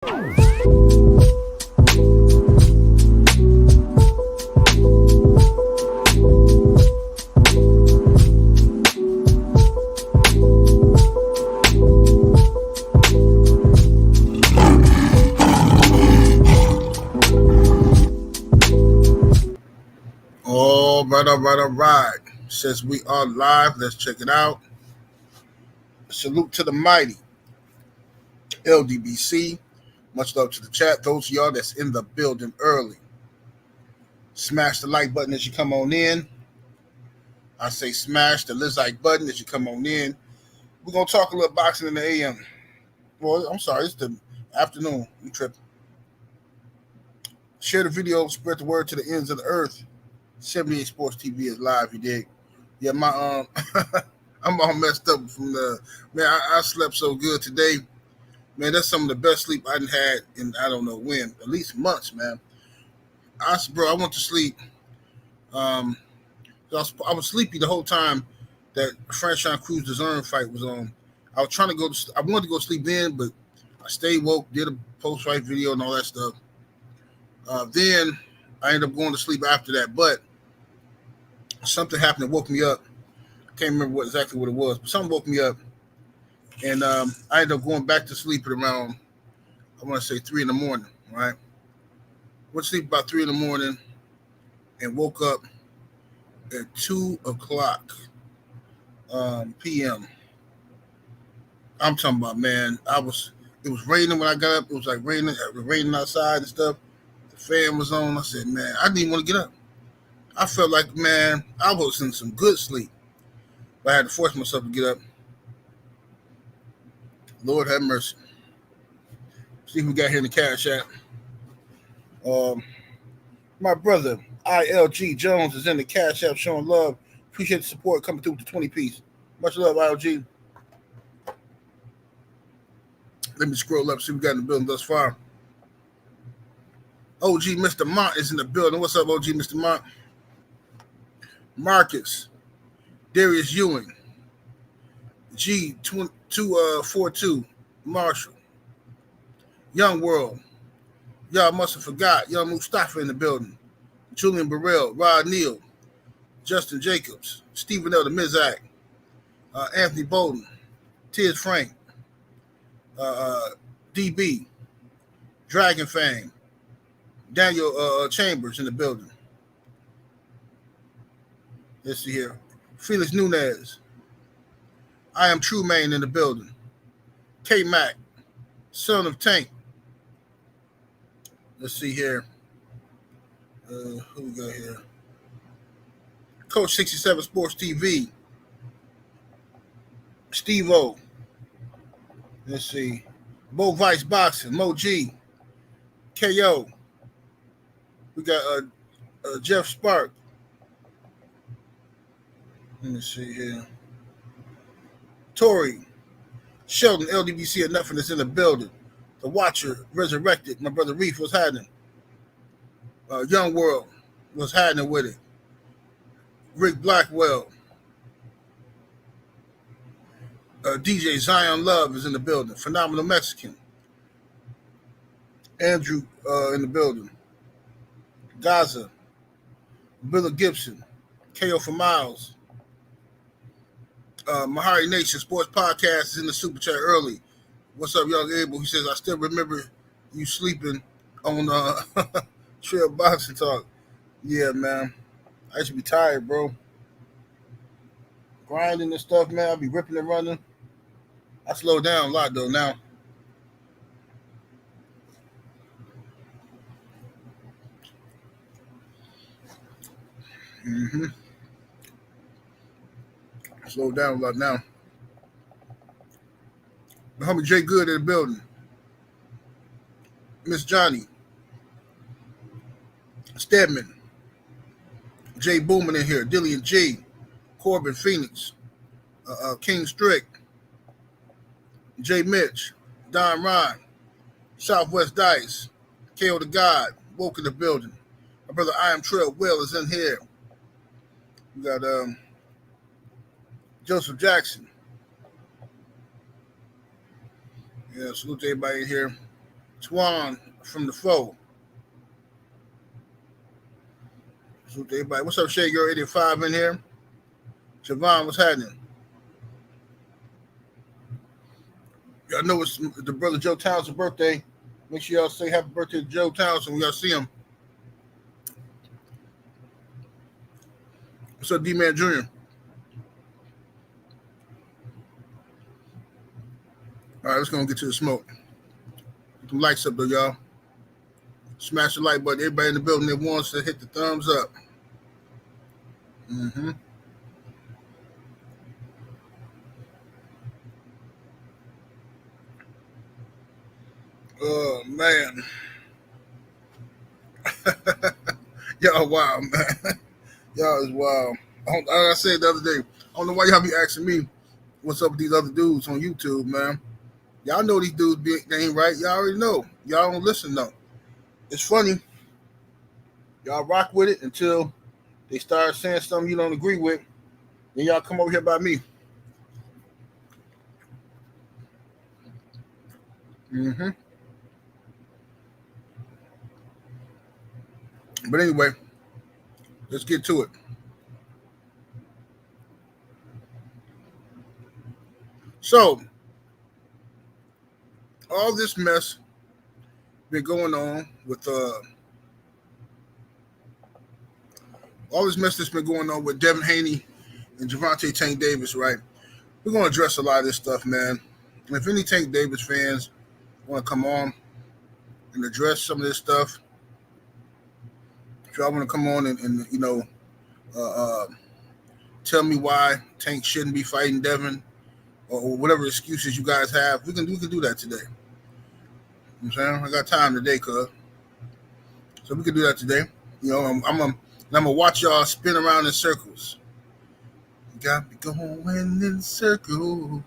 All right. Since we are live, let's check it out. Salute to the mighty LDBC. Much love to the chat. Those of y'all that's in the building early, smash the like button as you come on in. I say smash the like button as you come on in. We're going to talk a little boxing in the AM. Well, I'm sorry, it's the afternoon. I'm tripping. Share the video, spread the word to the ends of the earth. 78 Sports TV is live, you dig? Yeah, my I'm all messed up from I slept so good today. Man, that's some of the best sleep I had in I don't know when, at least months, man. I went to sleep. I was sleepy the whole time that Franchise Cruz DAZN fight was on. I was trying to go. I wanted to go sleep in, but I stayed woke, did a post-fight video and all that stuff. Then I ended up going to sleep after that, but something happened that woke me up. I can't remember exactly what it was, but something woke me up, and I ended up going back to sleep at around, I want to say 3 in the morning, right? Went to sleep about 3 in the morning and woke up at 2 o'clock p.m. I'm talking about, man, it was raining when I got up. It was like raining outside and stuff. The fan was on. I said, man, I didn't even want to get up. I felt like, man, I was in some good sleep. But I had to force myself to get up. Lord have mercy. See who we got here in the cash app. My brother, ILG Jones, is in the cash app showing love. Appreciate the support coming through with the 20-piece. Much love, ILG. Let me scroll up, see what we got in the building thus far. OG Mr. Mont is in the building. What's up, OG Mr. Mont? Marcus, Darius Ewing, G242, Marshall, Young World. Y'all must have forgot. Young Mustafa in the building. Julian Burrell, Rod Neal, Justin Jacobs, Stephen L. the Mizak, Anthony Bolden, Tiz Frank, DB, Dragon Fang, Daniel Chambers in the building. Let's see here. Felix Nunez. I am True Main in the building. K-Mac, son of Tank. Let's see here. Who we got here? Coach 67 Sports TV. Steve-O. Let's see. Bo Vice Boxing. Mo G. KO. We got Jeff Spark. Let me see here. Tori. Sheldon, LDBC of Nothing is in the building. The Watcher, Resurrected. My brother Reef was hiding. Young World was hiding with it. Rick Blackwell. DJ Zion Love is in the building. Phenomenal Mexican. Andrew in the building. Gaza. Billa Gibson. KO for Miles. Mahari Nation Sports Podcast is in the super chat early. What's up, Young Abel? He says, I still remember you sleeping on Trail Boxing Talk. Yeah, man. I should be tired, bro. Grinding and stuff, man. I'll be ripping and running. I slow down a lot, though, now. Slow down a lot now. My homie Jay Good in the building. Miss Johnny. Stedman. Jay Booman in here. Dillian G. Corbin Phoenix. King Strick. Jay Mitch. Don Ron. Southwest Dice. KO the God. Woke in the building. My brother I Am Trail Will is in here. We got Joseph Jackson. Yeah, salute to everybody in here. Twan from the foe. So everybody, what's up, Shay Girl 85 in here? Javon, what's happening? Y'all know it's the brother Joe Townsend's birthday. Make sure y'all say happy birthday to Joe Townsend when y'all see him. What's up, D-Man Jr.? All right, let's go get to the smoke. Get some lights up, though, y'all. Smash the like button. Everybody in the building that wants to hit the thumbs up. Mm-hmm. Oh, man. Y'all wild, man. Y'all is wild. Like I said the other day, I don't know why y'all be asking me what's up with these other dudes on YouTube, man. Y'all know these dudes they ain't right. Y'all already know. Y'all don't listen, though. It's funny. Y'all rock with it until they start saying something you don't agree with. Then y'all come over here by me. Mm-hmm. But anyway, let's get to it. So, all this mess been going on with all this mess that's been going on with Devin Haney and Gervonta Tank Davis, right? We're going to address a lot of this stuff, man. And if any Tank Davis fans want to come on and address some of this stuff, if y'all want to come on and you know, tell me why Tank shouldn't be fighting Devin or whatever excuses you guys have, we can do that today. You know what I'm saying? I got time today, cuz. So we can do that today. You know, I'm gonna watch y'all spin around in circles. You got me going in circles.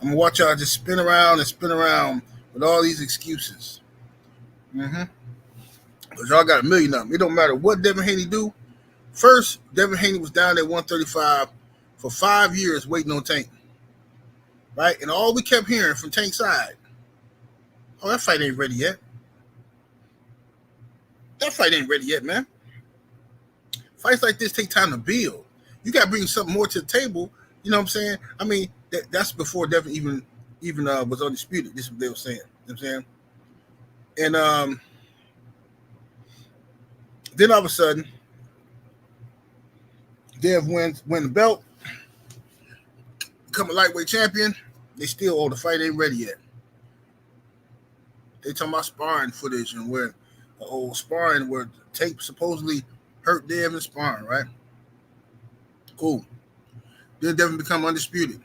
I'm gonna watch y'all just spin around with all these excuses. Mm-hmm. Because y'all got a million of them. It don't matter what Devin Haney do. First, Devin Haney was down at 135 for 5 years waiting on Tank. Right? And all we kept hearing from Tank's side, oh, that fight ain't ready yet. That fight ain't ready yet, man. Fights like this take time to build. You got to bring something more to the table. You know what I'm saying? I mean, that's before Devin even was undisputed. This is what they were saying. You know what I'm saying? And then all of a sudden, Dev win the belt, become a lightweight champion. They still, oh, the fight ain't ready yet. They talking about sparring footage and where sparring where Tank supposedly hurt Dev in sparring, right? Cool. Then Devin become undisputed.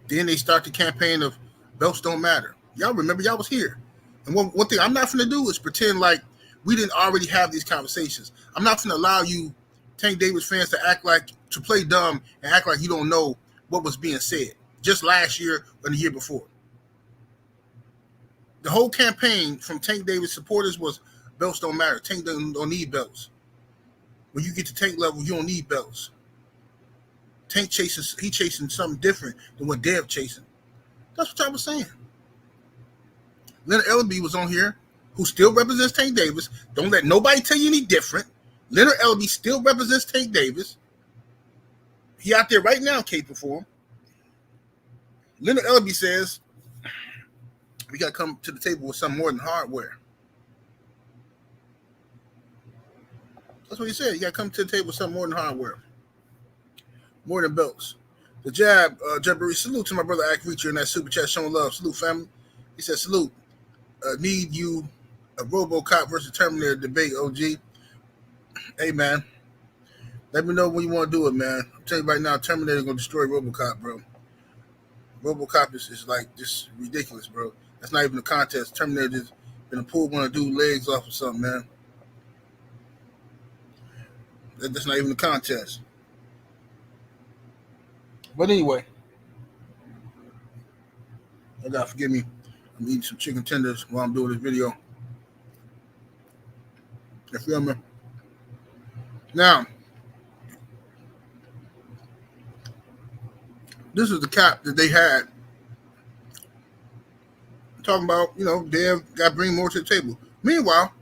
Then they start the campaign of belts don't matter. Y'all remember, y'all was here. And one thing I'm not going to do is pretend like we didn't already have these conversations. I'm not going to allow you, Tank Davis fans, to play dumb and act like you don't know what was being said just last year or the year before. The whole campaign from Tank Davis supporters was belts don't matter. Tank don't need belts. When you get to Tank level, you don't need belts. Tank chasing something different than what Dev chasing. That's what I was saying. Leonard Ellerbe was on here, who still represents Tank Davis. Don't let nobody tell you any different. Leonard Ellerbe still represents Tank Davis. He out there right now caping for him. Leonard Ellerbe says we got to come to the table with something more than hardware. That's what he said. You got to come to the table with something more than hardware. More than belts. The Jab, Jabberry, salute to my brother Act Reacher in that super chat showing love. Salute, family. He said, salute. Need you a RoboCop versus Terminator debate, OG. Hey, man. Let me know when you want to do it, man. I'm telling you right now, Terminator going to destroy RoboCop, bro. RoboCop is like just ridiculous, bro. That's not even a contest. Terminator just gonna pull one of dude's legs off or something, man. That's not even a contest. But anyway, I gotta forgive me. I'm eating some chicken tenders while I'm doing this video. You feel me? Now, this is the cap that they had talking about, Dev got to bring more to the table. Meanwhile,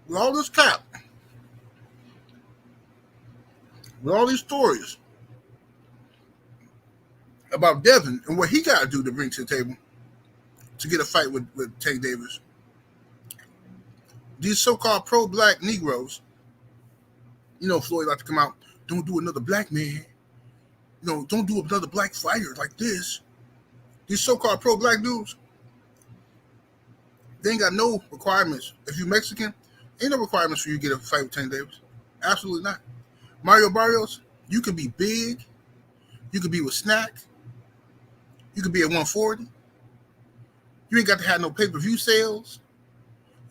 with all this cap, with all these stories about Devin and what he got to do to bring to the table to get a fight with Tank Davis, these so-called pro-black Negroes, Floyd like to come out, don't do another black man, don't do another black fighter like this. These so-called pro-black dudes, they ain't got no requirements. If you're Mexican, ain't no requirements for you to get a fight with Tank Davis. Absolutely not. Mario Barrios, you could be big. You could be with Snack. You could be at 140. You ain't got to have no pay-per-view sales.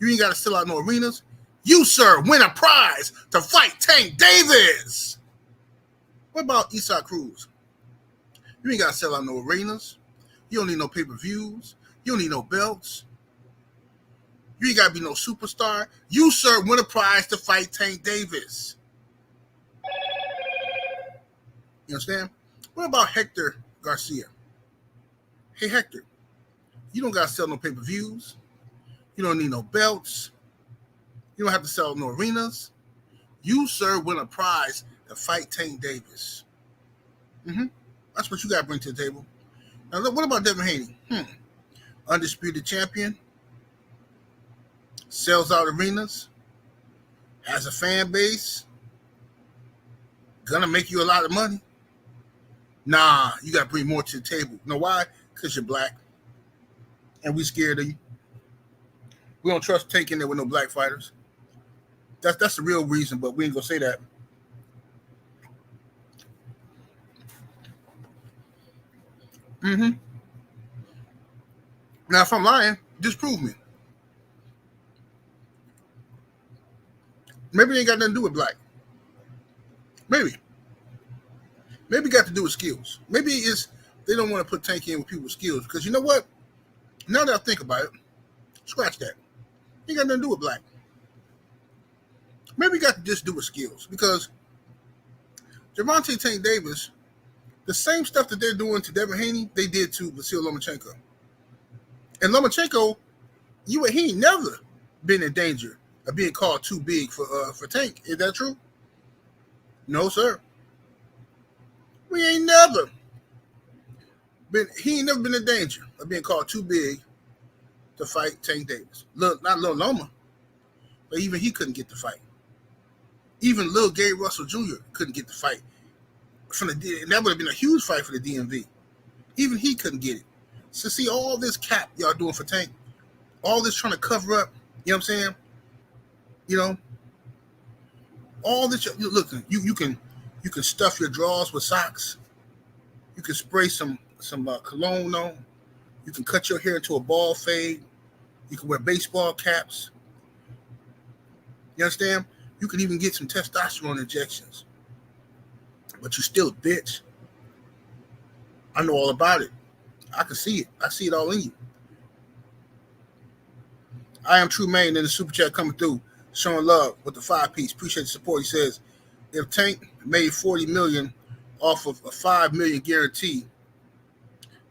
You ain't got to sell out no arenas. You, sir, win a prize to fight Tank Davis. What about Isaac Cruz? You ain't got to sell out no arenas. You don't need no pay-per-views. You don't need no belts. You ain't got to be no superstar. You, sir, win a prize to fight Tank Davis. You understand? What about Hector Garcia? Hey, Hector, you don't got to sell no pay-per-views. You don't need no belts. You don't have to sell no arenas. You, sir, win a prize to fight Tank Davis. That's what you got to bring to the table. Now, what about Devin Haney? Undisputed champion. Sells out arenas. Has a fan base. Gonna make you a lot of money. Nah, you got to bring more to the table. You know why? Because you're black. And we scared of you. We don't trust Tank in there with no black fighters. That's the real reason, but we ain't going to say that. Now, if I'm lying, disprove me. Maybe it ain't got nothing to do with black. Maybe it got to do with skills. Maybe it's they don't want to put Tank in with people with skills. Because you know what? Now that I think about it, scratch that. It ain't got nothing to do with black. Maybe it got to just do with skills. Because Gervonta Tank Davis, the same stuff that they're doing to Devin Haney, they did to Vasyl Lomachenko. And Lomachenko, he ain't never been in danger of being called too big for Tank. Is that true? No, sir. He ain't never been in danger of being called too big to fight Tank Davis. Not Lil Loma, but even he couldn't get the fight. Even Lil Gary Russell Jr. couldn't get the fight. And that would have been a huge fight for the DMV. Even he couldn't get it. So see all this cap y'all doing for Tank, all this trying to cover up, you know what I'm saying? All this, look, you can stuff your drawers with socks. You can spray some cologne on. You can cut your hair into a ball fade. You can wear baseball caps. You understand? You can even get some testosterone injections. But you still a bitch. I know all about it. I can see it. I see it all in you. I am True Maine in the super chat coming through, showing love with the 5-piece. Appreciate the support. He says, if Tank made $40 million off of a $5 million guarantee,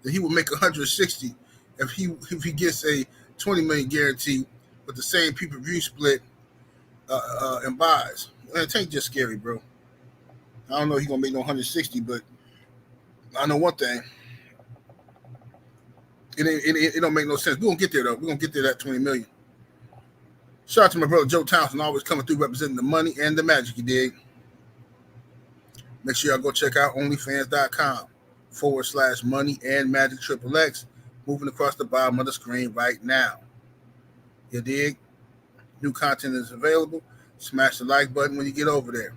then he would make $160 if he gets a $20 million guarantee with the same pay-per-view split and buys. Man, Tank just scary, bro. I don't know if he's gonna make no 160, but I know one thing. It don't make no sense. We're gonna get there though. We're gonna get there at $20 million. Shout out to my brother Joe Townsend, always coming through representing the money and the magic, you dig? Make sure y'all go check out onlyfans.com/money and magic XXX, moving across the bottom of the screen right now. You dig? New content is available. Smash the like button when you get over there.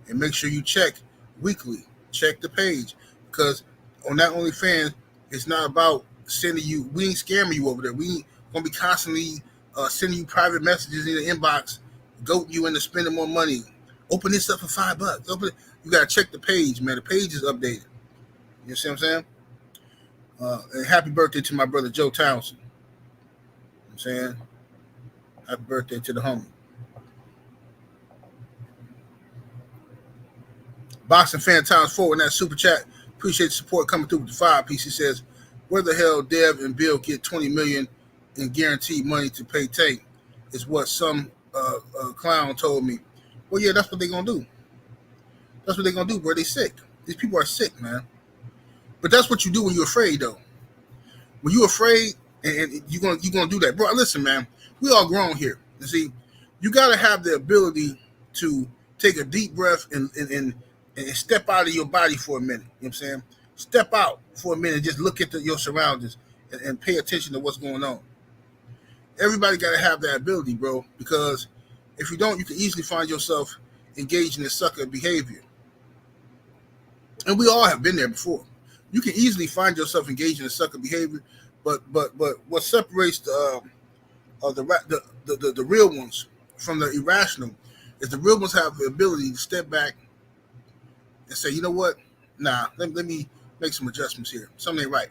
And make sure you check weekly. Check the page. Because on that OnlyFans, it's not about sending you, we ain't scamming you over there. We ain't going to be constantly sending you private messages in the inbox, goating you into spending more money. Open this up for $5. You got to check the page, man. The page is updated. You see what I'm saying? And happy birthday to my brother Joe Townsend. You know what I'm saying? Happy birthday to the homie. Boxing fan times 4 in that super chat. Appreciate the support coming through with the 5-piece. He says, Where the hell Dev and Bill get 20 million in guaranteed money to pay Tank is what some clown told me. Well, yeah, that's what they're gonna do. That's what they're gonna do, bro. They sick. These people are sick, man. But that's what you do when you're afraid, though. When you're afraid, and you're gonna do that, bro. Listen, man. We all grown here. You see, you gotta have the ability to take a deep breath and step out of your body for a minute. You know what I'm saying? Step out for a minute and just look at your surroundings and pay attention to what's going on. Everybody got to have that ability, bro, because if you don't, you can easily find yourself engaged in this sucker behavior. And we all have been there before. You can easily find yourself engaged in this sucker behavior, but what separates the real ones from the irrational is the real ones have the ability to step back and say, you know what? Nah, let me make some adjustments here. Something ain't right.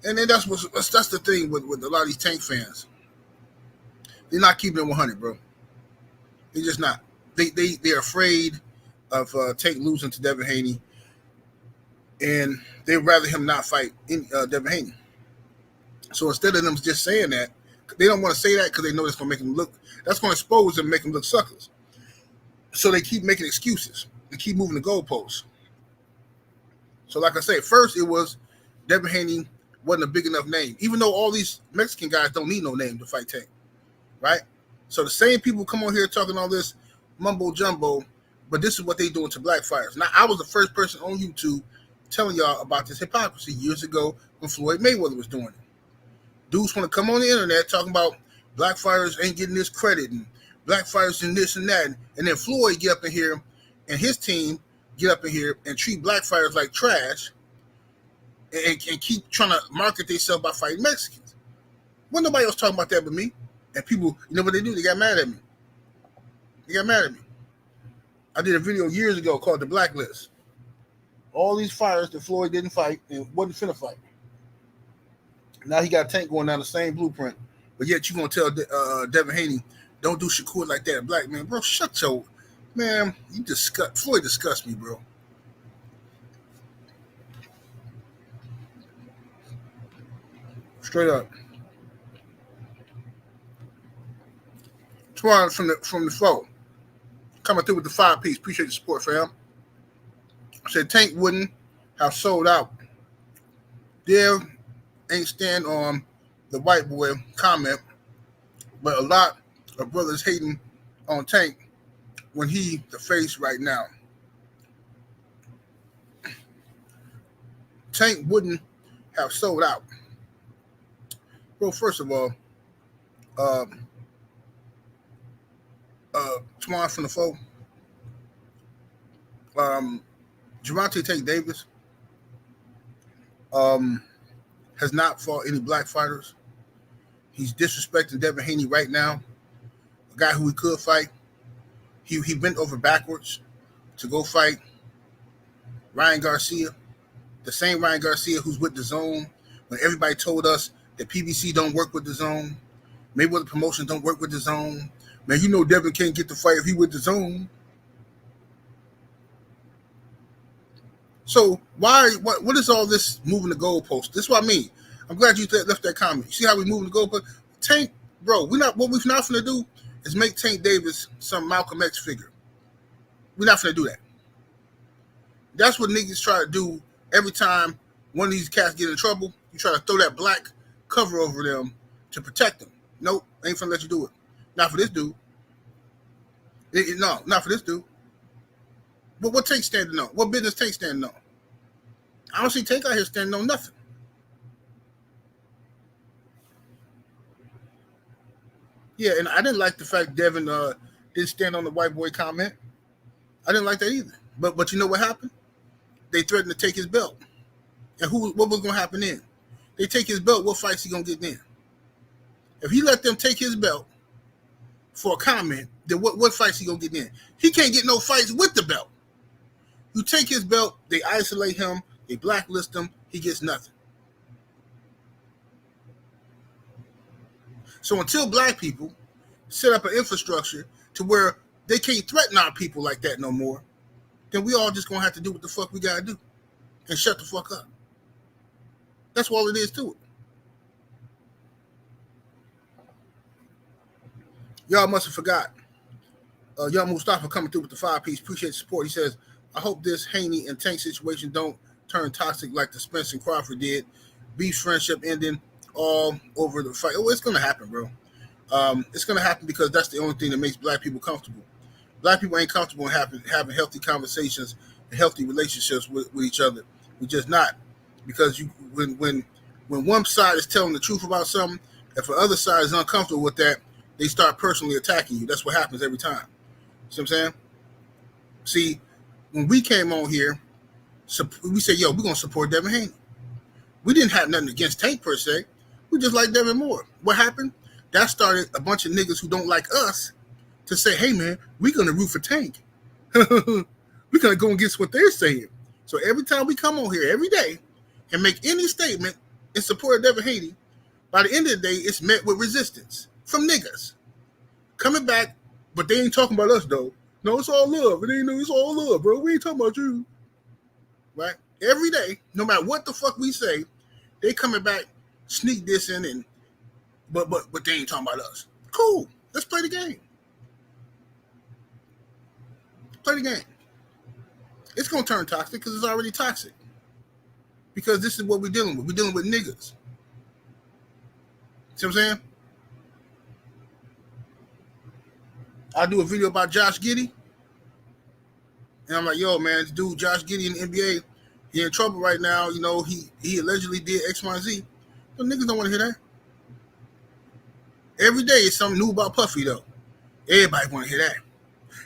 And then that's the thing with a lot of these Tank fans. They're not keeping it 100, bro. They're just not. They're afraid of Tank losing to Devin Haney, and they'd rather him not fight Devin Haney. So instead of them just saying that, they don't want to say that because they know it's going to make them look. That's going to expose them, and make them look suckers. So they keep making excuses. They keep moving the goalposts. So like I said, first it was Devin Haney wasn't a big enough name, even though all these Mexican guys don't need no name to fight Tank, right? So the same people come on here talking all this mumbo jumbo, but this is what they doing to black fighters. Now, I was the first person on YouTube telling y'all about this hypocrisy years ago when Floyd Mayweather was doing it. Dudes want to come on the internet talking about black fighters ain't getting this credit and black fighters and this and that, and then Floyd get up in here and his team get up in here and treat black fighters like trash and keep trying to market themselves by fighting Mexicans. Wasn't nobody else talking about that but me. And people, you know what they do? They got mad at me. I did a video years ago called The Blacklist. All these fighters that Floyd didn't fight and wasn't finna fight. Now he got Tank going down the same blueprint. But yet you gonna tell Devin Haney, don't do Shakur like that, black man. Bro, shut your... Man, Floyd disgusts me, bro. Straight up. Twan from the flow. Coming through with the 5-piece. Appreciate the support, fam. Said Tank wouldn't have sold out. Dev ain't stand on the white boy comment, but a lot of brothers hating on Tank when he the face right now. Tank wouldn't have sold out. Bro, first of all, Twan from the foe, Gervonta Tank Davis has not fought any black fighters. He's disrespecting Devin Haney right now, a guy who he could fight. He bent over backwards to go fight Ryan Garcia, the same Ryan Garcia who's with the Zone when everybody told us that PBC don't work with the Zone, Mayweather Promotions don't work with the Zone. Man, you know Devin can't get the fight if he with the Zone. So what is all this moving the goalpost? This is what I mean. I'm glad you left that comment. You see how we moving the goalpost? Tank, bro, what we're not finna do is make Tank Davis some Malcolm X figure. We're not finna do that. That's what niggas try to do every time one of these cats get in trouble. You try to throw that black cover over them to protect them. Nope, ain't finna let you do it. Not for this dude. No, not for this dude. But what Tank standing on? What business Tank standing on? I don't see Tank out here standing on nothing. Yeah, and I didn't like the fact Devin didn't stand on the white boy comment. I didn't like that either. But you know what happened? They threatened to take his belt. And what was going to happen then? They take his belt, what fights he going to get then? If he let them take his belt for a comment, then what fights he going to get then? He can't get no fights with the belt. You take his belt, they isolate him, they blacklist him, he gets nothing. So until black people set up an infrastructure to where they can't threaten our people like that no more, then we all just going to have to do what the fuck we got to do and shut the fuck up. That's all it is to it. Y'all must have forgot. Young Mustafa coming through with the 5-piece. Appreciate the support. He says, I hope this Haney and Tank situation don't turn toxic like the Spence and Crawford did. Beef friendship ending all over the fight. Oh, it's going to happen, bro. It's going to happen because that's the only thing that makes black people comfortable. Black people ain't comfortable in having healthy conversations and healthy relationships with each other. We're just not. Because when one side is telling the truth about something, if the other side is uncomfortable with that, they start personally attacking you. That's what happens every time. See what I'm saying? See, when we came on here, we said, yo, we're going to support Devin Haney. We didn't have nothing against Tank per se. We just like Devin more. What happened? That started a bunch of niggas who don't like us to say, hey, man, we're going to root for Tank. We're going to go against what they're saying. So every time we come on here every day and make any statement in support of Devin Haney, by the end of the day, it's met with resistance from niggas. Coming back, but they ain't talking about us, though. No, it's all love. It's all love, bro. We ain't talking about you. Right? Every day, no matter what the fuck we say, they coming back, sneak dissing, and but they ain't talking about us. Cool. Let's play the game. Play the game. It's going to turn toxic because it's already toxic. Because this is what we're dealing with. We're dealing with niggas. See what I'm saying? I do a video about Josh Giddey. And I'm like, yo, man, this dude, Josh Giddey in the NBA, he in trouble right now. You know, he allegedly did X, Y, and Z. But niggas don't want to hear that. Every day is something new about Puffy, though. Everybody want to hear that.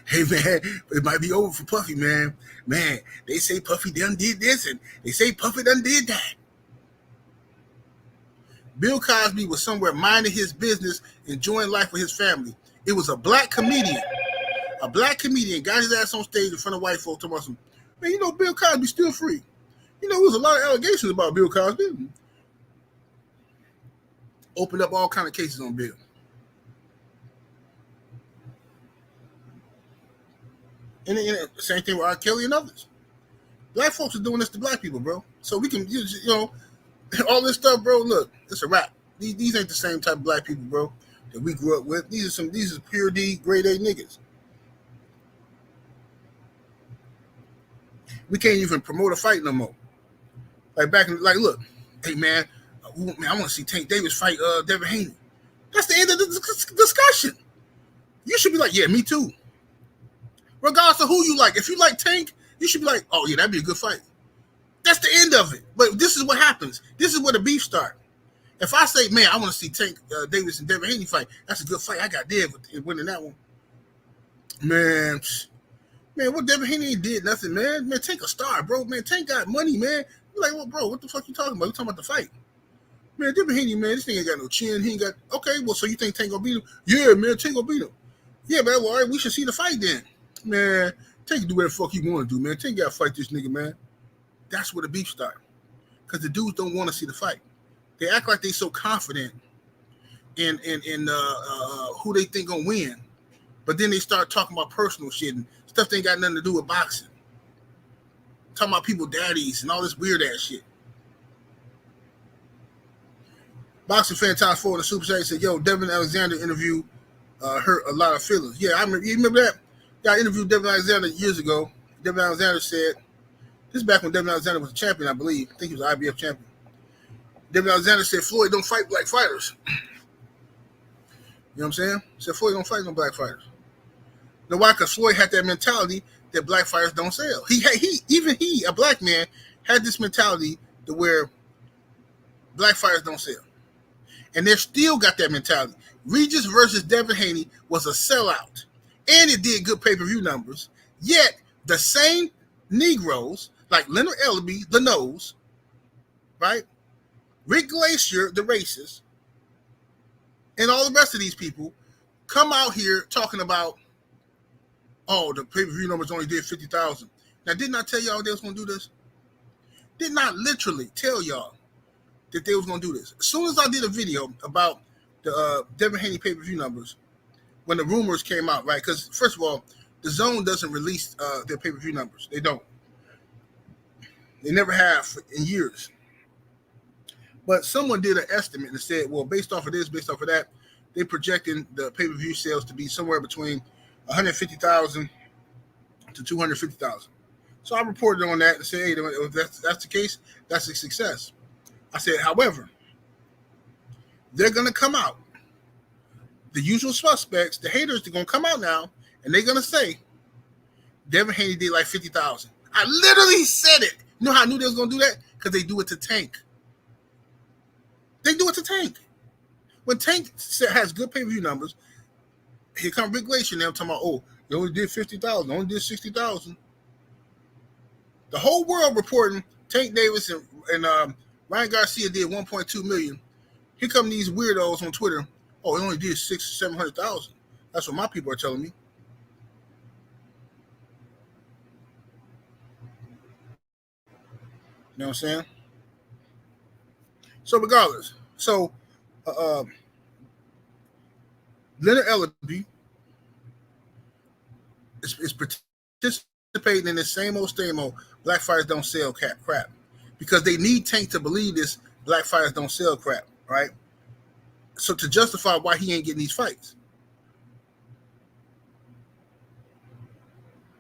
Hey, man, it might be over for Puffy, man. Man, they say Puffy done did this, and they say Puffy done did that. Bill Cosby was somewhere minding his business, enjoying life with his family. It was a black comedian. A black comedian got his ass on stage in front of white folks talking about some, man, you know, Bill Cosby's still free. You know, there was a lot of allegations about Bill Cosby. Opened up all kind of cases on Bill. And same thing with R. Kelly and others. Black folks are doing this to black people, bro. So we can, you know, all this stuff, bro, look, it's a wrap. These ain't the same type of black people, bro, that we grew up with. These are pure D, grade A niggas. We can't even promote a fight no more. Like back in, like, look, hey, man, I want to see Tank Davis fight Devin Haney. That's the end of the discussion. You should be like, yeah, me too. Regardless of who you like. If you like Tank, you should be like, oh, yeah, that'd be a good fight. That's the end of it. But this is what happens. This is where the beef starts. If I say, man, I want to see Tank Davis and Devin Haney fight, that's a good fight. I got Dev winning that one. Man, what Devin Haney did nothing, man. Man, Tank a star, bro. Man, Tank got money, man. You're like, well, bro, what the fuck you talking about? You talking about the fight. Man, Devin Haney, man, this thing ain't got no chin. He ain't got, okay, well, so you think Tank gonna beat him? Yeah, man, Tank gonna beat him. Yeah, man, well, all right, we should see the fight then. Man, Tank can do whatever the fuck he want to do, man. Tank got to fight this nigga, man. That's where the beef starts. Because the dudes don't want to see the fight. They act like they so confident in who they think gonna win. But then they start talking about personal shit and stuff that ain't got nothing to do with boxing. Talking about people daddies and all this weird ass shit. Boxing fan times 4 in the Super Chat said, yo, Devin Alexander interview hurt a lot of feelings. Yeah, I remember. You remember that? Yeah, I interviewed Devin Alexander years ago. Devin Alexander said, this is back when Devin Alexander was a champion, I believe. I think he was an IBF champion. Devin Alexander said Floyd don't fight black fighters. You know what I'm saying? He said Floyd don't fight no black fighters. You know why? Because Floyd had that mentality that black fighters don't sell. He, a black man, had this mentality to where black fighters don't sell. And they still got that mentality. Regis versus Devin Haney was a sellout. And it did good pay-per-view numbers. Yet, the same Negroes, like Leonard Ellerbe, the nose, right? Rick Glacier, the racist, and all the rest of these people come out here talking about, oh, the pay-per-view numbers only did 50,000. Now, didn't I tell y'all they was going to do this? Did not literally tell y'all that they was going to do this. As soon as I did a video about the Devin Haney pay-per-view numbers, when the rumors came out, right? Because, first of all, the Zone doesn't release their pay-per-view numbers. They don't. They never have in years. But someone did an estimate and said, well, based off of this, based off of that, they projecting the pay-per-view sales to be somewhere between 150,000 to 250,000. So I reported on that and said, hey, if that's the case, that's a success. I said, however, they're going to come out. The usual suspects, the haters, they're going to come out now, and they're going to say, Devin Haney did like 50,000. I literally said it. You know how I knew they was going to do that? Because they do it to Tank. They do it to Tank. When Tank has good pay-per-view numbers, here come Rick Glacier now talking about, oh, they only did 50,000, only did 60,000. The whole world reporting Tank Davis and Ryan Garcia did 1.2 million. Here come these weirdos on Twitter. Oh, it only did 600,000 or 700,000. That's what my people are telling me. You know what I'm saying? So regardless, Leonard Ellaby is participating in the same old black fighters don't sell crap because they need Tank to believe this black fighters don't sell crap, right? So to justify why he ain't getting these fights.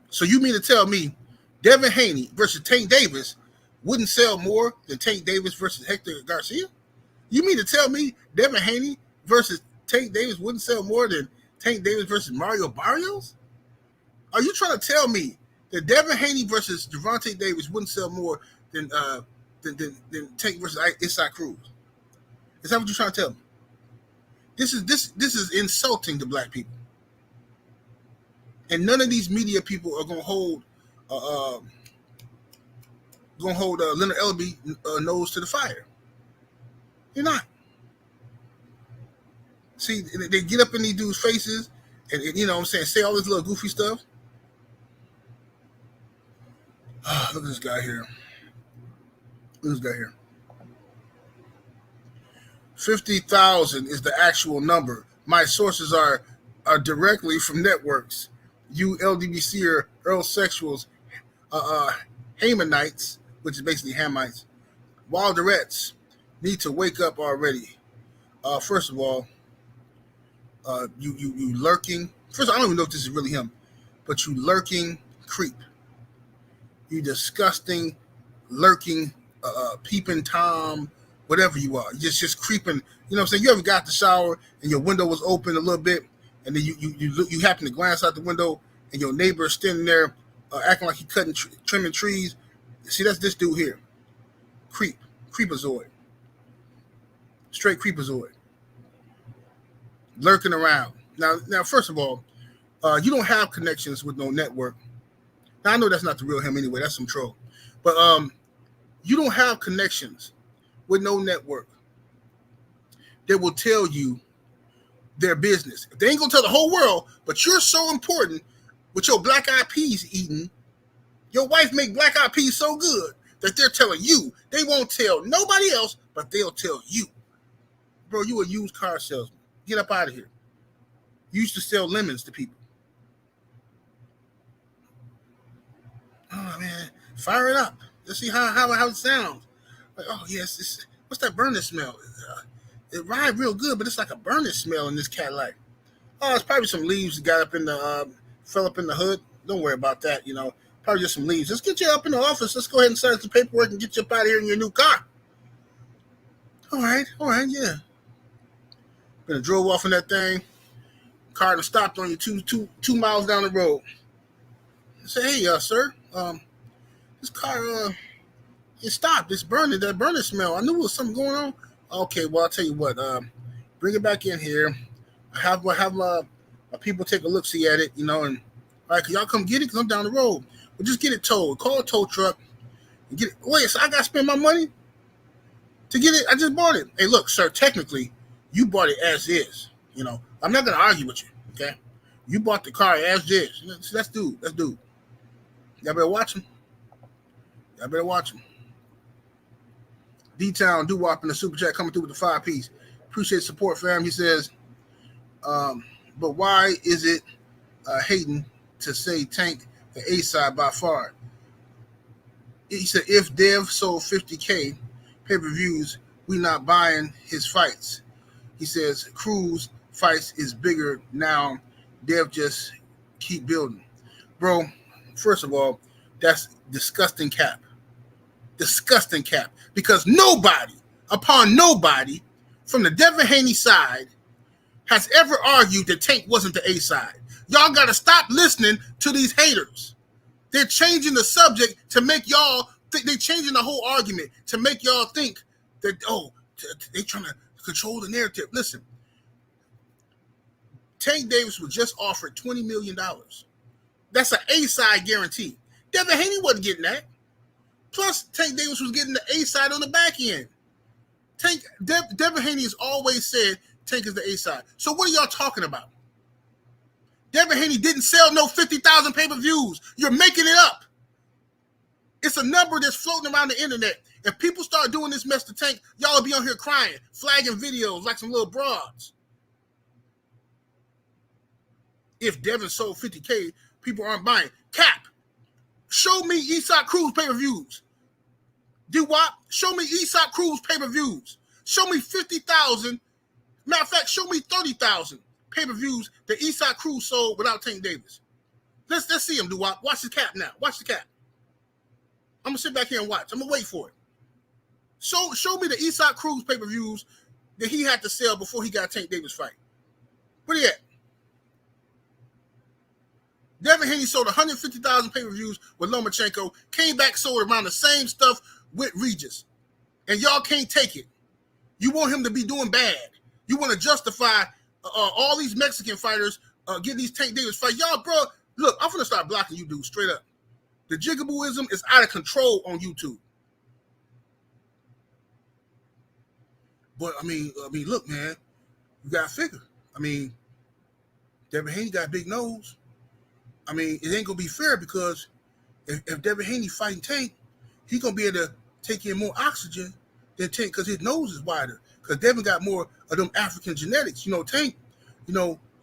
So you mean to tell me Devin Haney versus Tank Davis wouldn't sell more than Tank Davis versus Hector Garcia? You mean to tell me Devin Haney versus Tank Davis wouldn't sell more than Tank Davis versus Mario Barrios? Are you trying to tell me that Devin Haney versus Gervonta Davis wouldn't sell more than Tank versus Isaac Cruz? Is that what you're trying to tell me? This is insulting to black people, and none of these media people are going to hold Leonard Ellaby nose to the fire. You're not. See, they get up in these dudes' faces and you know what I'm saying, say all this little goofy stuff. Look at this guy here. 50,000 is the actual number. My sources are directly from networks. You LDBC or Earl Sexuals, Hamanites, which is basically Hamites, Wilderettes, need to wake up already. First of all, you lurking. First, I don't even know if this is really him, but you lurking creep. You disgusting, lurking, peeping Tom, whatever you are. You're just creeping. You know what I'm saying? You ever got the shower and your window was open a little bit, and then you happen to glance out the window and your neighbor is standing there acting like he trimming trees. See, that's this dude here. Creepazoid. Straight creepazoid. Lurking around. Now, first of all, you don't have connections with no network. Now, I know that's not the real him anyway. That's some troll. But you don't have connections with no network that will tell you their business. If they ain't going to tell the whole world, but you're so important with your black eyed peas eating, your wife make black eyed peas so good that they're telling you. They won't tell nobody else, but they'll tell you. Bro, you a used car salesman. Get up out of here. You used to sell lemons to people. Oh, man. Fire it up. Let's see how it sounds. Like, oh, yes. What's that burning smell? It ride real good, but it's like a burning smell in this Cadillac. Oh, it's probably some leaves that got up in the fell up in the hood. Don't worry about that, you know. Probably just some leaves. Let's get you up in the office. Let's go ahead and sign some paperwork and get you up out of here in your new car. All right, yeah. Then drove off in that thing. Car and stopped on you 2 miles down the road. I said, hey, sir, this car it stopped. It's burning. That burning smell. I knew there was something going on. Okay, well, I'll tell you what. Bring it back in here. Have my people take a look, see at it, you know, and all right, can y'all come get it? Because I'm down the road. But just get it towed. Call a tow truck and get it. Wait, so I got to spend my money to get it? I just bought it. Hey, look, sir, technically, you bought it as is. You know, I'm not going to argue with you, okay? You bought the car as is. So that's dude. Y'all better watch him. D-Town, Doo-Wop in the Super Chat coming through with the 5-piece. Appreciate the support, fam. He says, but why is it hating to say Tank the A-side by far? He said, if Dev sold 50K pay-per-views, we not buying his fights. He says Cruz fights is bigger now. Dev just keep building. Bro, first of all, that's disgusting cap. Disgusting cap. Because nobody, upon nobody, from the Devin Haney side has ever argued that Tank wasn't the A side. Y'all got to stop listening to these haters. They're changing the subject to make y'all think, they're changing the whole argument to make y'all think that, they're trying to control the narrative. Listen, Tank Davis was just offered $20 million. That's an A side guarantee. Devin Haney wasn't getting that. Plus, Tank Davis was getting the A side on the back end. Devin Haney has always said Tank is the A side. So what are y'all talking about? Devin Haney didn't sell no 50,000 pay-per-views. You're making it up. It's a number that's floating around the internet. If people start doing this mess to Tank, y'all will be on here crying, flagging videos like some little broads. If Devin sold 50K, people aren't buying. Cap, show me Isak Cruz pay-per-views. D-Wop, show me Isak Cruz pay-per-views. Show me 50,000. Matter of fact, show me 30,000 pay-per-views that Isak Cruz sold without Tank Davis. Let's see him, D-Wop. Watch the cap now. Watch the cap. I'm going to sit back here and watch. I'm going to wait for it. Show me the Isak Cruz pay-per-views that he had to sell before he got Tank Davis fight. Where he at? Devin Haney sold 150,000 pay-per-views with Lomachenko, came back, sold around the same stuff with Regis. And y'all can't take it. You want him to be doing bad. You want to justify all these Mexican fighters getting these Tank Davis fights. Y'all, bro, look, I'm going to start blocking you dudes straight up. The jigabooism is out of control on YouTube. But, I mean, look, man, you got to figure. I mean, Devin Haney got a big nose. I mean, it ain't going to be fair because if Devin Haney fighting Tank, he's going to be able to take in more oxygen than Tank because his nose is wider. Because Devin got more of them African genetics. Tank,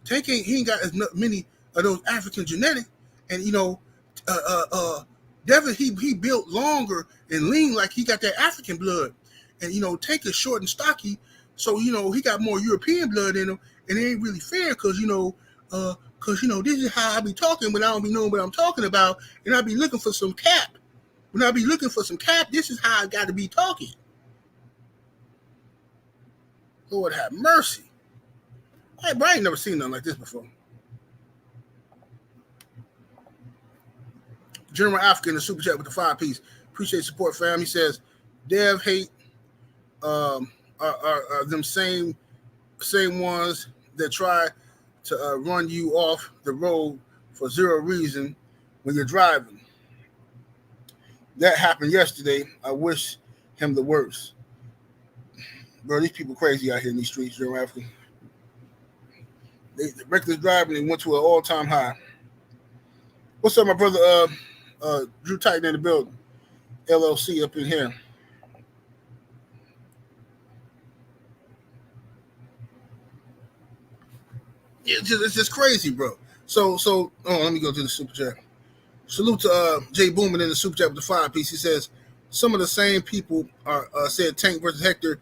Tank ain't got as many of those African genetics. And, Devin, he built longer and lean like he got that African blood. And, Tank is short and stocky. So, he got more European blood in him. And it ain't really fair because, this is how I be talking when I don't be knowing what I'm talking about. And I be looking for some cap. When I be looking for some cap, this is how I got to be talking. Lord have mercy. I ain't never seen nothing like this before. General Africa in the super chat with the 5-piece. Appreciate support, fam. He says, Dev hate are them same ones that try to run you off the road for zero reason when you're driving. That happened yesterday. I wish him the worst. Bro, these people crazy out here in these streets, General Africa. They reckless driving, they went to an all-time high. What's up, my brother Drew Titan in the building? LLC up in here. It's just crazy, bro. So let me go to the super chat. Salute to Jay Boomin in the super chat with the 5-piece. He says some of the same people said Tank versus Hector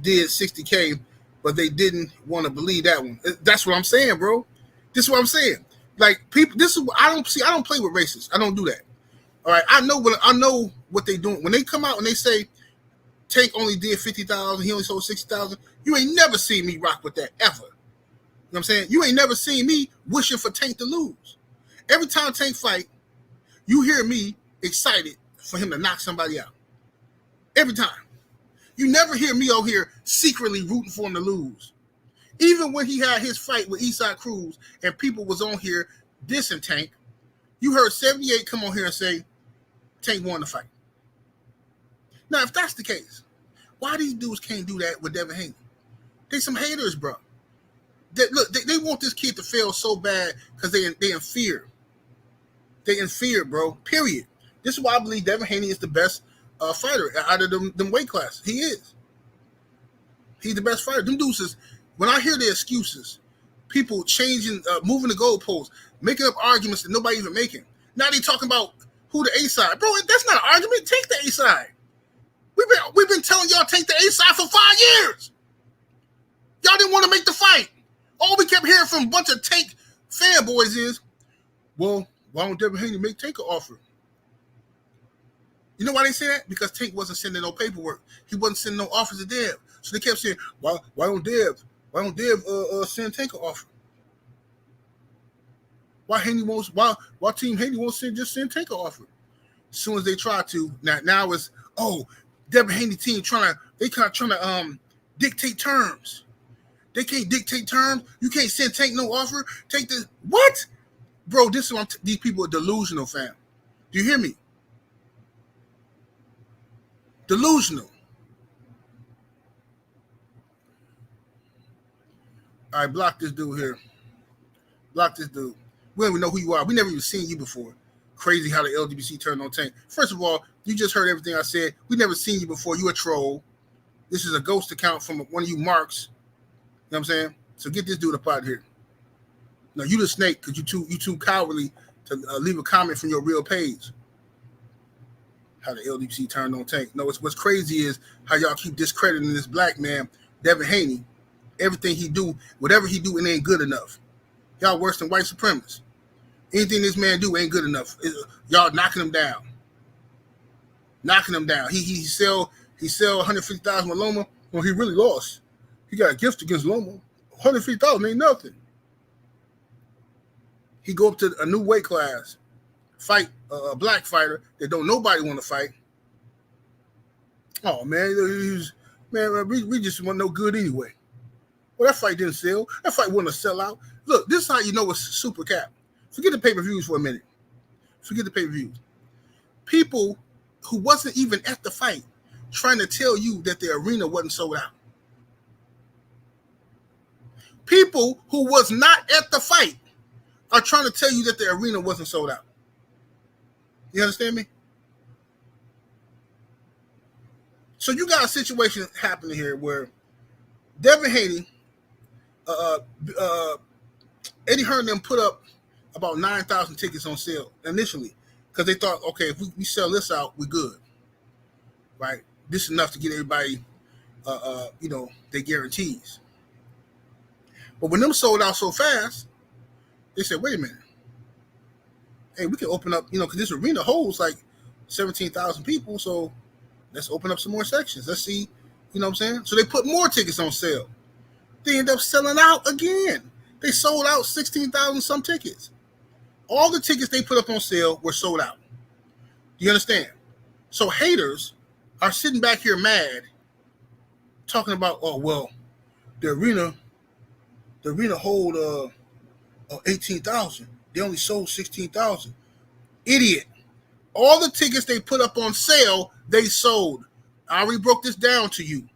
did 60K, but they didn't want to believe that one. That's what I'm saying, bro. This is what I'm saying. Like people, I don't play with racists. I don't do that. All right, I know what they doing when they come out and they say Tank only did 50,000, he only sold 60,000. You ain't never seen me rock with that ever. You know what I'm saying? You ain't never seen me wishing for Tank to lose. Every time Tank fight, you hear me excited for him to knock somebody out. Every time. You never hear me out here secretly rooting for him to lose. Even when he had his fight with Isak Cruz and people was on here dissing Tank, you heard 78 come on here and say Tank won the fight. Now, if that's the case, why these dudes can't do that with Devin Haney? They some haters, bro. They want this kid to fail so bad because they in fear. They in fear, bro. Period. This is why I believe Devin Haney is the best fighter out of them weight classes. He is. He's the best fighter. Them dudes is, when I hear the excuses, people changing, moving the goalposts, making up arguments that nobody even making. Now they talking about who the A side. Bro, that's not an argument. Take the A side. We've been telling y'all take the A side for 5 years. Y'all didn't want to make the fight. All we kept hearing from a bunch of Tank fanboys is, well, why don't Devin Haney make Tank an offer? You know why they say that? Because Tank wasn't sending no paperwork. He wasn't sending no offers to Dev. So they kept saying, why don't Dev send Tank an offer? Why Team Haney won't just send Tank an offer? As soon as they try to, now it's Devin Haney team trying to dictate terms. They can't dictate terms. You can't send Tank no offer. Take this. What? Bro, this is what these people are delusional, fam. Do you hear me? Delusional. All right, block this dude here. Block this dude. We don't even know who you are. We never even seen you before. Crazy how the LGBTC turned on Tank. First of all, you just heard everything I said. We never seen you before. You a troll. This is a ghost account from one of you marks. You know what I'm saying? So get this dude up out of here. No, you the snake because you too cowardly to leave a comment from your real page. How the LDC turned on Tank. No, what's crazy is how y'all keep discrediting this black man, Devin Haney. Everything he do, whatever he do, it ain't good enough. Y'all worse than white supremacists. Anything this man do ain't good enough. Y'all knocking him down. Knocking him down. He sell 150,000 with Loma. Well, he really lost. He got a gift against Loma. 150,000 ain't nothing. He go up to a new weight class, fight a black fighter that don't nobody want to fight. Oh man, we just want no good anyway. Well, that fight didn't sell. That fight wasn't a sellout. Look, this is how you know it's super cap. Forget the pay-per-views for a minute. Forget the pay-per-views. People who wasn't even at the fight trying to tell you that the arena wasn't sold out. People who was not at the fight are trying to tell you that the arena wasn't sold out. You understand me? So you got a situation happening here where Devin Haney, Eddie Hearn them put up about 9,000 tickets on sale initially because they thought, okay, if we sell this out, we're good, right? This is enough to get everybody, their guarantees. But when them sold out so fast, they said, wait a minute. Hey, we can open up, because this arena holds like 17,000 people, so let's open up some more sections. Let's see, you know what I'm saying? So they put more tickets on sale. They end up selling out again. They sold out 16,000 some tickets. All the tickets they put up on sale were sold out. Do you understand? So haters are sitting back here mad, talking about, the arena hold 18,000. They only sold 16,000. Idiot. All the tickets they put up on sale, they sold. I already broke this down to you.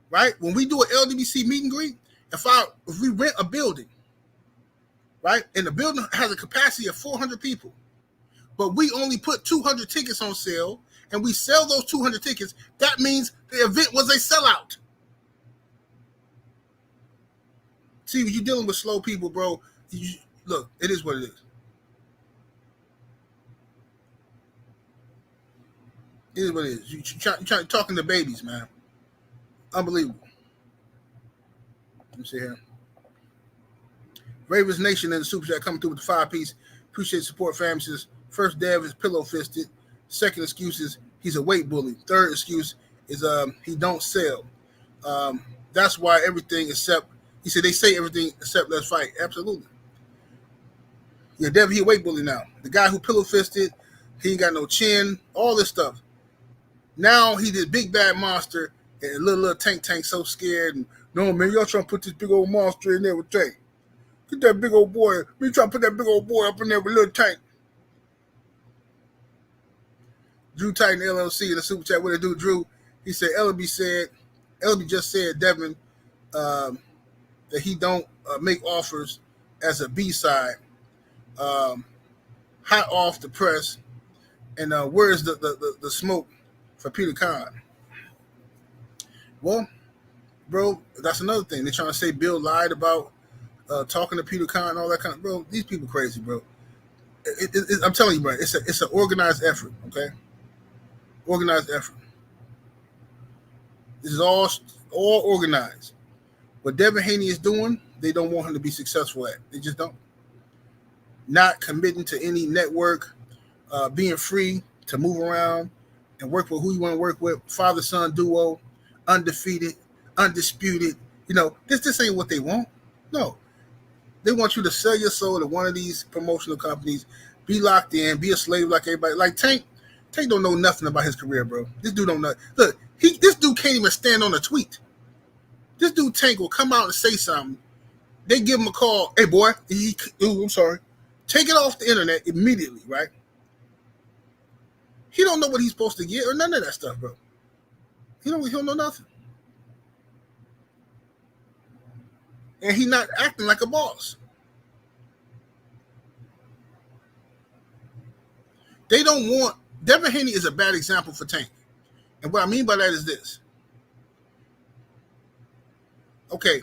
Right? When we do an LDBC meet and greet, if we rent a building, right, and the building has a capacity of 400 people, but we only put 200 tickets on sale, and we sell those 200 tickets, that means the event was a sellout. See, when you're dealing with slow people, bro, look, it is what it is. It is what it is. You're talking to babies, man. Unbelievable. Let me see here. Ravens Nation and the Super Chat coming through with the 5-piece. Appreciate the support, fam. Says, first Dev is pillow-fisted. Second excuse is he's a weight bully. Third excuse is he don't sell. That's why everything except, he said they say everything except let's fight. Absolutely. Yeah, Dev, he a weight bully now. The guy who pillow-fisted, he ain't got no chin, all this stuff. Now he did big bad monster and little Tank so scared. And no, man, y'all trying to put this big old monster in there with Tank. Get that big old boy. We trying to put that big old boy up in there with little Tank. Drew Titan LLC in the Super Chat. What it do, Drew? He said, Elby just said, Devin, that he don't make offers as a B-side. Hot off the press. And where's the smoke for Peter Khan? Well, bro, that's another thing. They're trying to say Bill lied about talking to Peter Khan and all that kind of, bro. These people crazy, bro. I'm telling you, bro, it's an organized effort, okay? Organized effort. This is all organized. What Devin Haney is doing, they don't want him to be successful at. They just don't. Not committing to any network, being free to move around and work with who you want to work with. Father-son duo, undefeated, undisputed. This ain't what they want. No. They want you to sell your soul to one of these promotional companies, be locked in, be a slave like everybody. Like Tank don't know nothing about his career, bro. This dude don't know. Look, this dude can't even stand on a tweet. This dude Tank will come out and say something. They give him a call. Hey, boy. I'm sorry. Take it off the internet immediately, right? He don't know what he's supposed to get or none of that stuff, bro. He don't know nothing. And he's not acting like a boss. They don't want... Devin Haney is a bad example for Tank. And what I mean by that is this. Okay.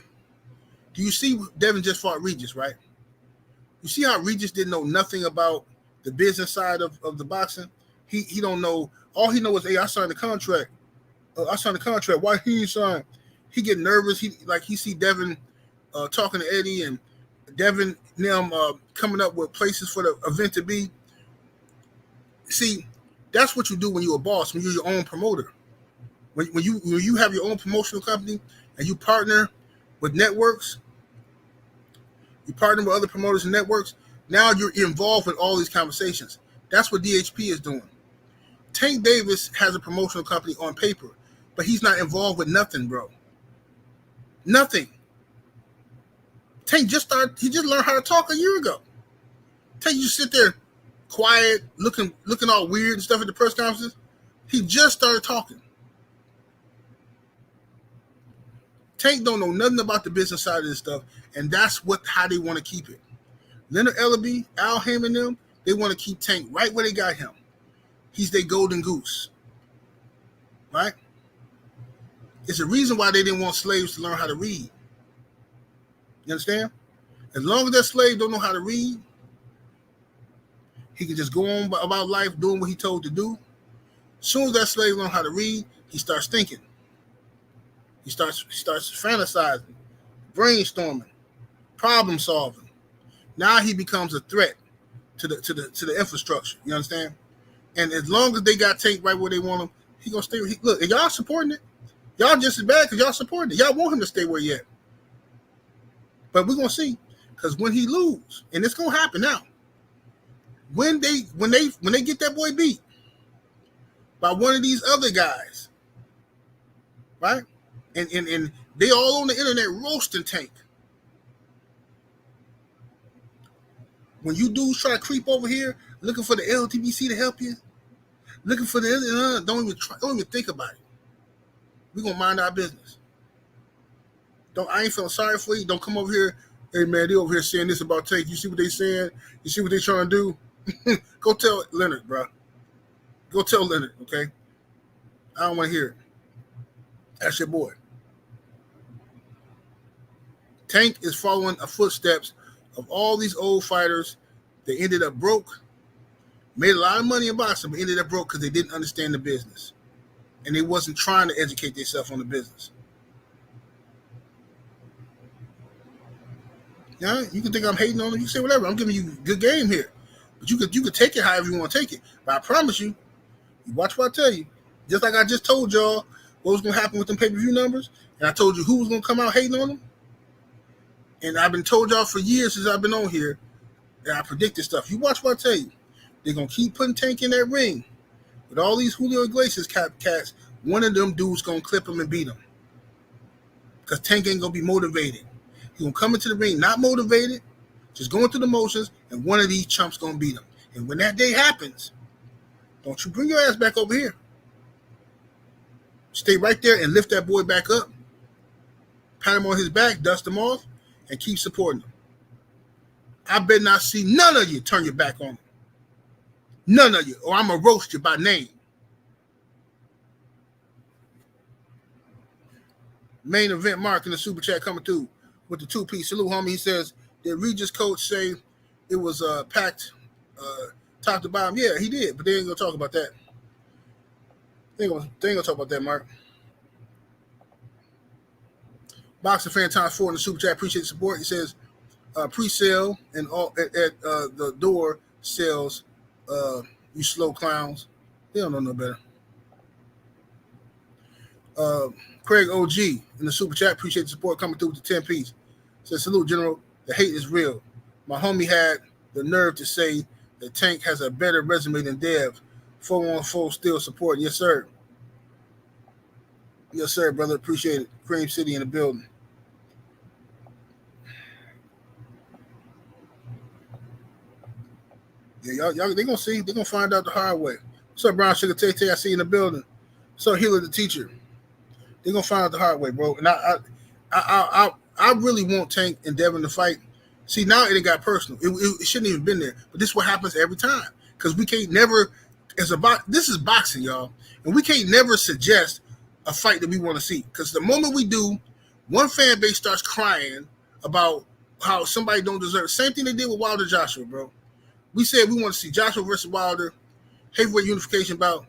Do you see Devin just fought Regis, right? You see how Regis didn't know nothing about the business side of the boxing? He don't know. All he knows is, hey, I signed the contract. Why he ain't signed? He get nervous. He see Devin talking to Eddie and Devin them coming up with places for the event to be. See, that's what you do when you're a boss, when you're your own promoter. When you have your own promotional company and you partner with networks, you partner with other promoters and networks, now you're involved with all these conversations. That's what DHP is doing. Tank Davis has a promotional company on paper, but he's not involved with nothing, bro. Nothing. Tank just learned how to talk a year ago. Tank just sit there quiet, looking all weird and stuff at the press conferences. He just started talking. Tank don't know nothing about the business side of this stuff, and that's how they want to keep it. Leonard Ellaby, Al Haymon, them, they want to keep Tank right where they got him. He's their golden goose. Right? It's a reason why they didn't want slaves to learn how to read. You understand? As long as that slave don't know how to read, he can just go on about life doing what he told to do. As soon as that slave learns how to read, he starts thinking. He starts fantasizing, brainstorming, problem solving. Now he becomes a threat to the infrastructure. You understand? And as long as they got Tank right where they want him, he gonna stay. Look, and y'all supporting it. Y'all just as bad because y'all supporting it. Y'all want him to stay where he at. But we're gonna see, because when he lose, and it's gonna happen now. When they get that boy beat by one of these other guys, right? And they all on the internet roasting Tank. When you dudes try to creep over here looking for the LTBC to help you, looking for don't even think about it. We're gonna mind our business. I ain't feeling sorry for you. Don't come over here. Hey man, they over here saying this about Tank. You see what they saying? You see what they trying to do? Go tell Leonard, bro. Go tell Leonard, okay? I don't want to hear it. That's your boy. Tank is following the footsteps of all these old fighters that ended up broke, made a lot of money in boxing, but ended up broke because they didn't understand the business. And they wasn't trying to educate themselves on the business. Yeah, you can think I'm hating on them. You can say whatever. I'm giving you good game here. But you could take it however you want to take it. But I promise you watch what I tell you. Just like I just told y'all what was going to happen with them pay-per-view numbers, and I told you who was going to come out hating on them. And I've been told y'all for years since I've been on here that I predicted stuff. You watch what I tell you. They're going to keep putting Tank in that ring with all these Julio Iglesias cats. One of them dudes going to clip him and beat him. Because Tank ain't going to be motivated. He's going to come into the ring not motivated, just going through the motions, and one of these chumps going to beat him. And when that day happens, don't you bring your ass back over here. Stay right there and lift that boy back up. Pat him on his back, dust him off, and keep supporting him. I better not see none of you turn your back on him. None of you, or I'm going to roast you by name. Main event Mark in the super chat coming through with the two-piece salute, homie. He says, did Regis coach say it was packed top to bottom? Yeah, he did, but they ain't going to talk about that. They ain't gonna talk about that, Mark. Boxing Fan Times 4 in the super chat. Appreciate the support. He says pre-sale and all at the door sales. You slow clowns. They don't know no better. Craig OG in the super chat. Appreciate the support coming through with the 10 piece. Says salute, General. The hate is real. My homie had the nerve to say that Tank has a better resume than Dev. 414 still supporting. Yes, sir. Yes, sir, brother. Appreciate it. Cream City in the building. Yeah, y'all they gonna see. They gonna find out the hard way. What's up, Brown Sugar Tay Tay? I see you in the building. So Healer the teacher. They gonna find out the hard way, bro. And I really want Tank and Devin to fight. See, now it got personal. It shouldn't even been there. But this is what happens every time. Because we can't never, this is boxing, y'all. And we can't never suggest a fight that we want to see. Because the moment we do, one fan base starts crying about how somebody don't deserve it. Same thing they did with Wilder Joshua, bro. We said we want to see Joshua versus Wilder, heavyweight unification bout.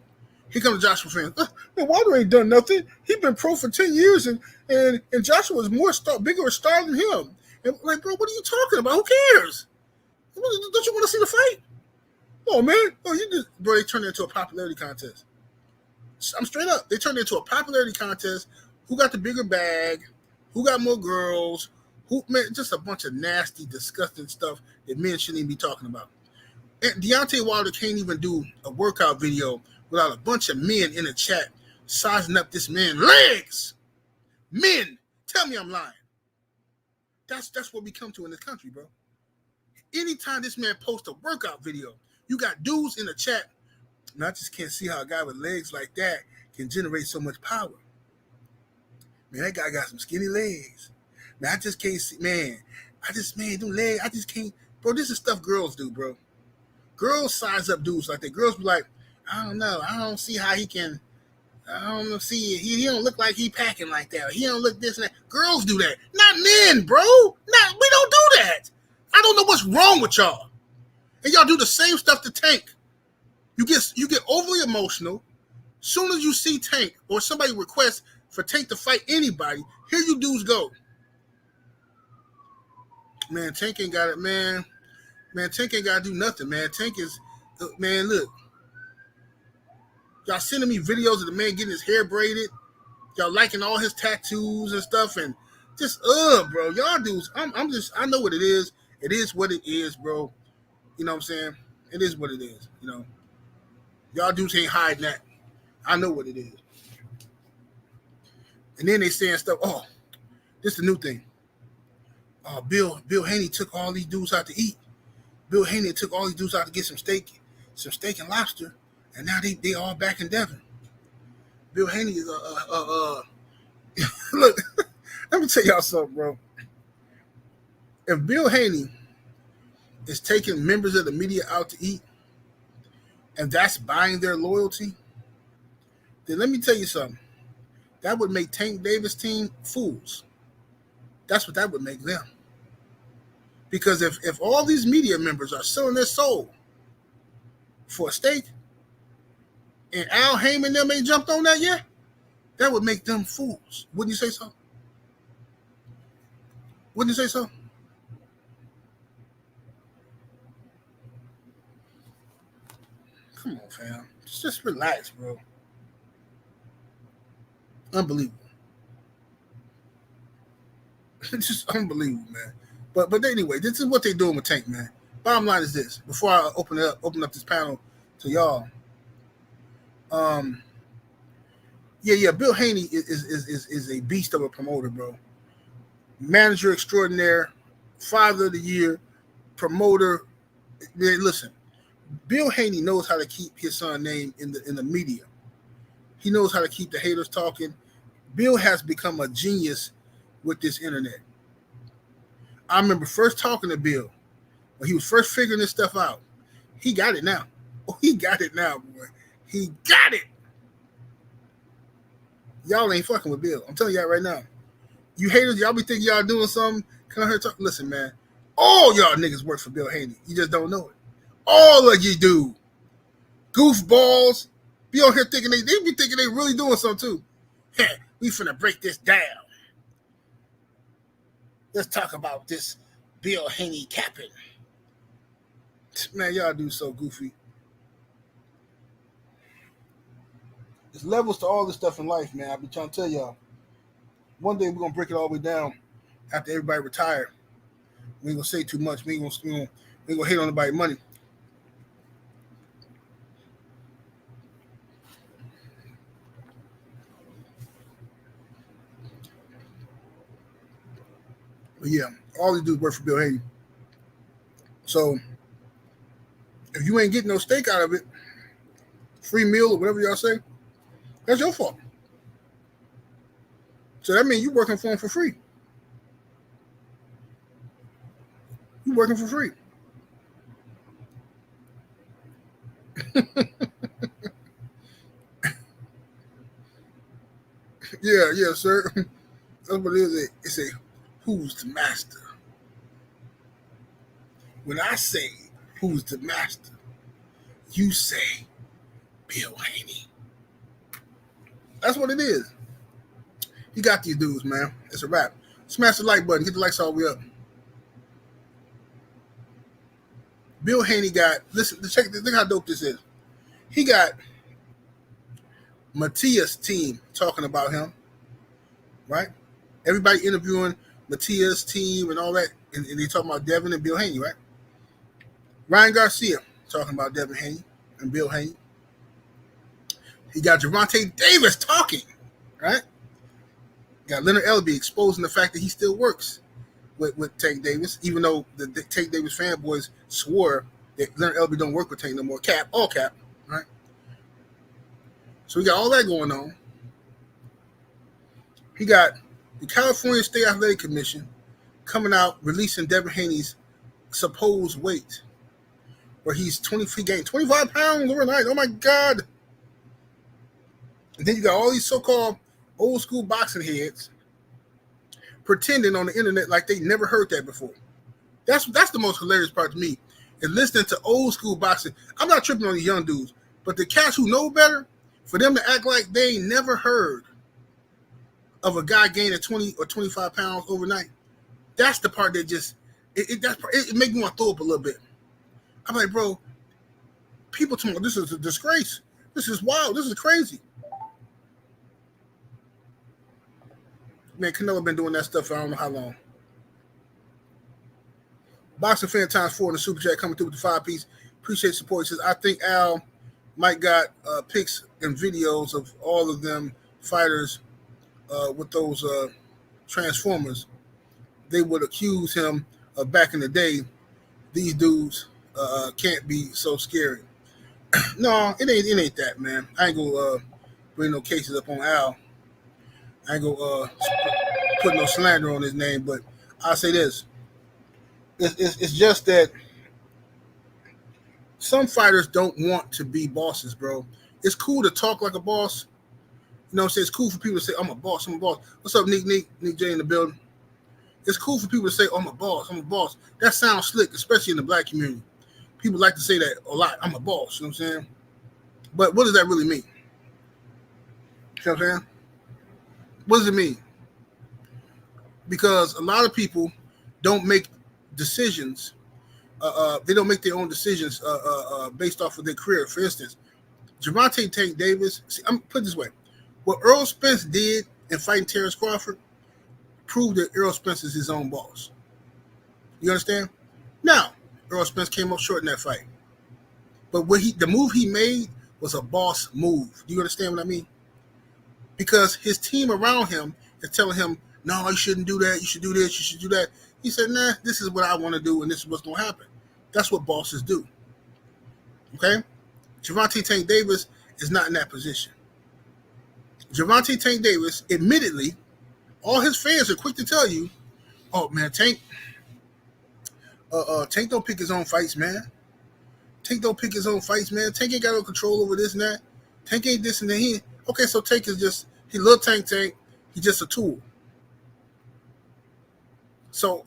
Here comes the Joshua fans. Man, Wilder ain't done nothing. He been pro for 10 years, and Joshua was bigger a star than him. And like, bro, what are you talking about? Who cares? Don't you want to see the fight? Oh, man. Oh, bro, they turned it into a popularity contest. I'm straight up. They turned it into a popularity contest. Who got the bigger bag? Who got more girls? Man, just a bunch of nasty, disgusting stuff that men shouldn't even be talking about. And Deontay Wilder can't even do a workout video without a bunch of men in the chat sizing up this man's legs. Men, tell me I'm lying. That's what we come to in this country, bro. Anytime this man posts a workout video, you got dudes in the chat. And I just can't see how a guy with legs like that can generate so much power. Man, that guy got some skinny legs. Man, I just can't see. Man, them legs, I just can't. Bro, this is stuff girls do, bro. Girls size up dudes like that. Girls be like, I don't know. I don't see how he can. I don't see. He don't look like he packing like that. He don't look this and that. Girls do that. Not men, bro. We don't do that. I don't know what's wrong with y'all. And y'all do the same stuff to Tank. You get overly emotional. Soon as you see Tank or somebody requests for Tank to fight anybody, here you dudes go. Man, Tank ain't got it, man. Man, Tank ain't got to do nothing, man. Tank is, man, look. Y'all sending me videos of the man getting his hair braided. Y'all liking all his tattoos and stuff. And just, bro. Y'all dudes, I know what it is. It is what it is, bro. You know what I'm saying? It is what it is, you know. Y'all dudes ain't hiding that. I know what it is. And then they saying stuff, oh, this is the new thing. Bill Haney took all these dudes out to eat. Bill Haney took all these dudes out to get some steak and lobster, and now they all back in Devin. Bill Haney is look. Let me tell y'all something, bro. If Bill Haney is taking members of the media out to eat, and that's buying their loyalty, then let me tell you something. That would make Tank Davis' team fools. That's what that would make them. Because if all these media members are selling their soul for a steak, and Al Heyman them ain't jumped on that yet, that would make them fools. Wouldn't you say so? Wouldn't you say so? Come on, fam. Just relax, bro. Unbelievable. It's just unbelievable, man. But anyway, this is what they're doing with Tank, man. Bottom line is this. Before I open up this panel to y'all. Bill Haney is a beast of a promoter, bro. Manager extraordinaire, father of the year, promoter. Man, listen, Bill Haney knows how to keep his son's name in the media. He knows how to keep the haters talking. Bill has become a genius with this internet. I remember first talking to Bill when he was first figuring this stuff out. He got it now. Oh, he got it now, boy. He got it. Y'all ain't fucking with Bill. I'm telling y'all right now. You haters, y'all be thinking y'all doing something. Come here, talk. Listen, man. All y'all niggas work for Bill Haney. You just don't know it. All of you do. Goofballs. Be on here thinking they be thinking they really doing something too. Hey, we finna break this down. Let's talk about this Bill Haney capping. Man, y'all do so goofy. There's levels to all this stuff in life, man. I've been trying to tell y'all. One day we're gonna break it all the way down after everybody retire. We ain't gonna say too much. We ain't gonna hate on anybody's money. But yeah, all these dudes work for Bill Haney. So if you ain't getting no steak out of it, free meal or whatever y'all say, that's your fault. So that means you working for him for free. You working for free. Yeah, sir. That's what it is. It's a who's the master. When I say who's the master, you say Bill Haney. That's what it is. You got these dudes, man. It's a wrap. Smash the like button. Get the likes all the way up. Bill Haney got, listen, check this. Look how dope this is. He got Matias' team talking about him, right? Everybody interviewing Matias' team and all that, and they talking about Devin and Bill Haney, right? Ryan Garcia talking about Devin Haney and Bill Haney. He got Gervonta Davis talking, right? Got Leonard Elby exposing the fact that he still works with Tank Davis, even though the Tank Davis fanboys swore that Leonard Elby don't work with Tank no more. Cap, all cap, right? So we got all that going on. He got the California State Athletic Commission coming out releasing Devin Haney's supposed weight, where he gained 25 pounds overnight. Oh my God! And then you got all these so-called old school boxing heads pretending on the internet like they never heard that before. That's the most hilarious part to me, is listening to old school boxing. I'm not tripping on these young dudes, but the cats who know better, for them to act like they ain't never heard of a guy gaining 20 or 25 pounds overnight, that's the part that just it make me want to throw up a little bit. I'm like, bro, people tell me this is a disgrace. This is wild. This is crazy. Man, Canelo been doing that stuff for I don't know how long. Boxing Fan times 4 in the super chat coming through with the 5-piece. Appreciate the support. He says, I think Al might got pics and videos of all of them fighters with those Transformers. They would accuse him of back in the day. These dudes can't be so scary. No, it ain't that, man. I ain't gonna bring no cases up on Al. I ain't gonna put no slander on his name, but I'll say this. It's just that some fighters don't want to be bosses, bro. It's cool to talk like a boss. You know what I'm saying? It's cool for people to say, I'm a boss. What's up, Nick J in the building? It's cool for people to say, I'm a boss. That sounds slick, especially in the black community. People like to say that a lot. I'm a boss, you know what I'm saying? But what does that really mean? You know what I'm saying? What does it mean? Because a lot of people don't make decisions. They don't make their own decisions based off of their career. For instance, Gervonta Tank Davis, I'm put it this way. What Earl Spence did in fighting Terrence Crawford proved that Earl Spence is his own boss. You understand? Now, Earl Spence came up short in that fight. But the move he made was a boss move. Do you understand what I mean? Because his team around him is telling him, no, you shouldn't do that. You should do this. You should do that. He said, nah, this is what I want to do, and this is what's going to happen. That's what bosses do. Okay? Gervonta Tank Davis is not in that position. Gervonta Tank Davis, admittedly, all his fans are quick to tell you, oh, man, Tank don't pick his own fights, man. Tank don't pick his own fights, man. Tank ain't got no control over this and that. Tank ain't this and that. Okay, so Tank is just, he love Tank. He's just a tool. So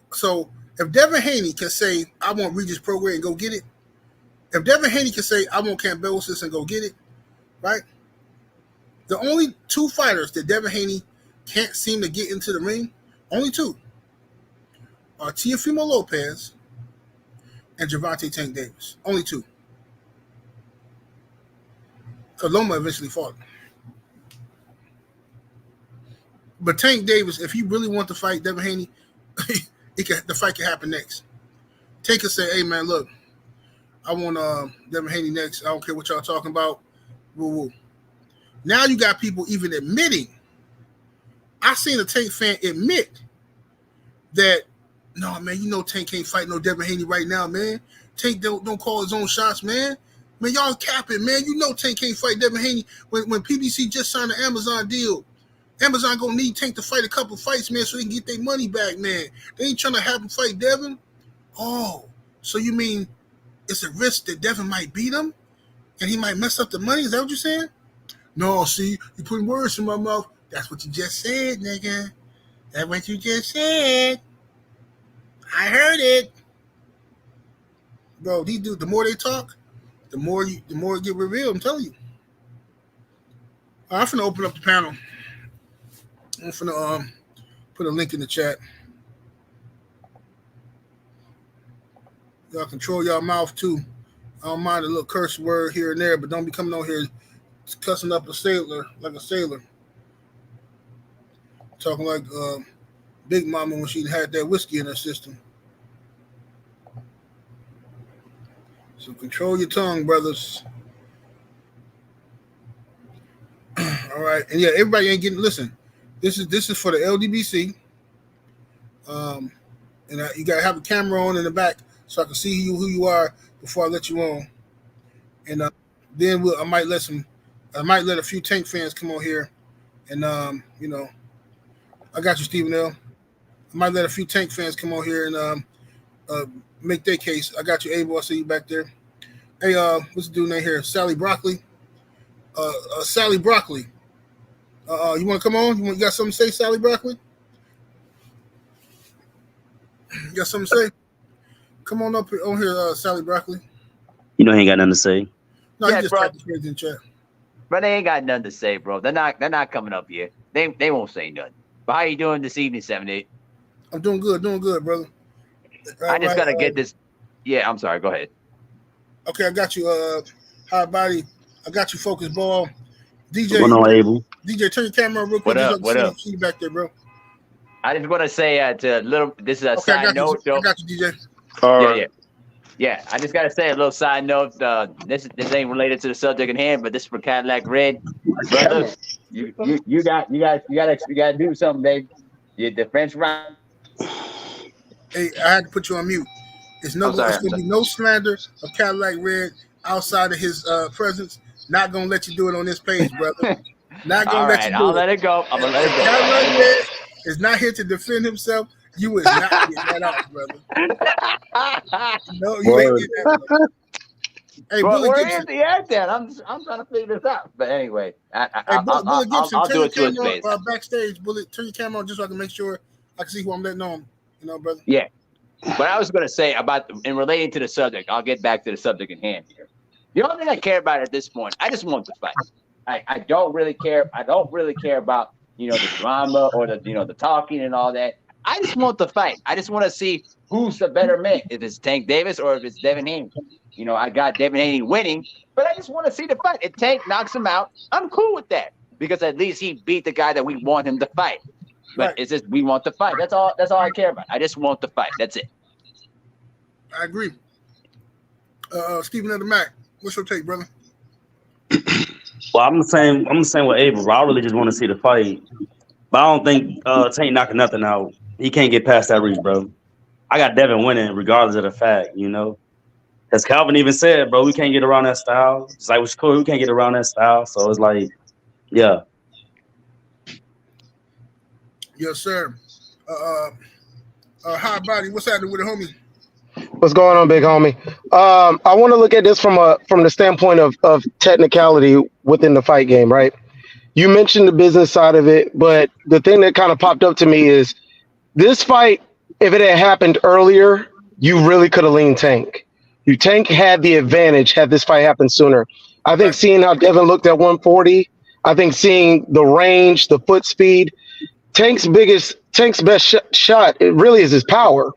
if Devin Haney can say, I want Regis Prograis and go get it, if Devin Haney can say, I want Cambosis and go get it, right? The only two fighters that Devin Haney can't seem to get into the ring, only two, are Teofimo Lopez and Gervonta Tank Davis. Only two. Because Loma eventually fought. But Tank Davis, if he really wants to fight Devin Haney, the fight can happen next. Tank can say, hey, man, look, I want Devin Haney next. I don't care what y'all talking about. Woo woo. Now you got people even admitting. I seen a Tank fan admit that, no, man, you know Tank can't fight no Devin Haney right now, man. Tank don't call his own shots, man. Man, y'all capping, man. You know Tank can't fight Devin Haney when PBC just signed an Amazon deal. Amazon gonna need Tank to fight a couple fights, man, so they can get their money back, man. They ain't trying to have him fight Devin. Oh, so you mean it's a risk that Devin might beat him and he might mess up the money? Is that what you're saying? No, see, you putting words in my mouth. That's what you just said, nigga. That's what you just said. I heard it. Bro, these dudes, the more they talk, the more it get revealed, I'm telling you. I'm finna open up the panel. I'm finna put a link in the chat. Y'all control y'all mouth too. I don't mind a little curse word here and there, but don't be coming on here cussing up a sailor like a sailor. Talking like Big Mama when she had that whiskey in her system. So control your tongue, brothers. All right, and yeah, everybody ain't getting. Listen, this is for the LDBC. And you gotta have a camera on in the back so I can see who you are before I let you on. And then I might let a few Tank fans come on here, and I got you, Stephen L. I might let a few Tank fans come on here and make their case. I got you, Abel. I see you back there. Hey, what's the dude name here? Sally Broccoli. Sally Broccoli. You want to come on? You got something to say, Sally Broccoli? You got something to say? Come on up on here, Sally Broccoli. You know he ain't got nothing to say. No, yeah, he just bro. typed the in chat. But they ain't got nothing to say, bro. They're not coming up here. They won't say nothing. But how you doing this evening, 7-8? I'm doing good, brother. I just gotta get this. Yeah, I'm sorry. Go ahead. Okay, I got you. High body. I got you. Focus ball. DJ. What's going on, Abel? DJ, turn your camera on real quick. What up? See you back there, bro. I just want to say this is a Okay, side note. I got you, DJ. Yeah. I just gotta say a little side note. This ain't related to the subject in hand, but this is for Cadillac Red, brother. You gotta do something, baby. The French round. Hey, I had to put you on mute. It's going to be no slander of Cadillac Red outside of his presence. Not gonna let you do it on this page, brother. Not gonna let you do it. I'll let it go. I'm gonna let it go. Cadillac Red is not here to defend himself. You is not getting that out, brother. No, you ain't getting that, brother. Hey, well, Bullet where Gibson. is he at then? I'm trying to figure this out. But anyway, Bullet Gibson, I'll turn do it to your his camera face. backstage. Bullet, turn your camera on just so I can make sure I can see who I'm letting on. You know, brother. Yeah. But I was going to say in relating to the subject, I'll get back to the subject in hand here. The only thing I care about at this point, I just want to fight. I don't really care. I don't really care about, the drama or the talking and all that. I just want the fight. I just want to see who's the better man, if it's Tank Davis or if it's Devin Haney. I got Devin Haney winning, but I just want to see the fight. If Tank knocks him out, I'm cool with that because at least he beat the guy that we want him to fight. But Right. It's just we want the fight. That's all I care about. I just want the fight. That's it. I agree. Stephen of the Mac, what's your take, brother? Well, I'm the same with Abel, bro. I really just want to see the fight. But I don't think Tank knocking nothing out. He can't get past that reach, bro. I got Devin winning regardless of the fact, As Calvin even said, bro, we can't get around that style. It's like, it's cool, we can't get around that style. So it's like, yeah. Yes, sir. High body, what's happening with the homie? What's going on, big homie? I want to look at this from the standpoint of technicality within the fight game, right? You mentioned the business side of it, but the thing that kind of popped up to me is this fight, if it had happened earlier, you really could have leaned Tank. Tank had the advantage had this fight happened sooner. I think seeing how Devin looked at 140, I think seeing the range, the foot speed, Tank's best shot, it really is his power.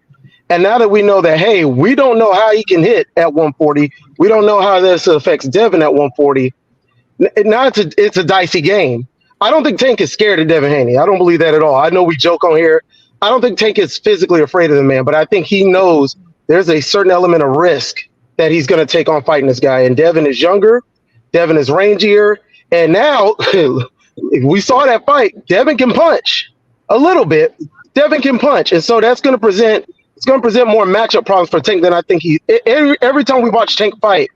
And now that we know that, hey, we don't know how he can hit at 140. We don't know how this affects Devin at 140. Now it's a dicey game. I don't think Tank is scared of Devin Haney. I don't believe that at all. I know we joke on here. I don't think Tank is physically afraid of the man, but I think he knows there's a certain element of risk that he's going to take on fighting this guy. And Devin is younger. Devin is rangier. And now, we saw that fight. Devin can punch a little bit. Devin can punch. And so that's going to present more matchup problems for Tank than I think every time we watch Tank fight,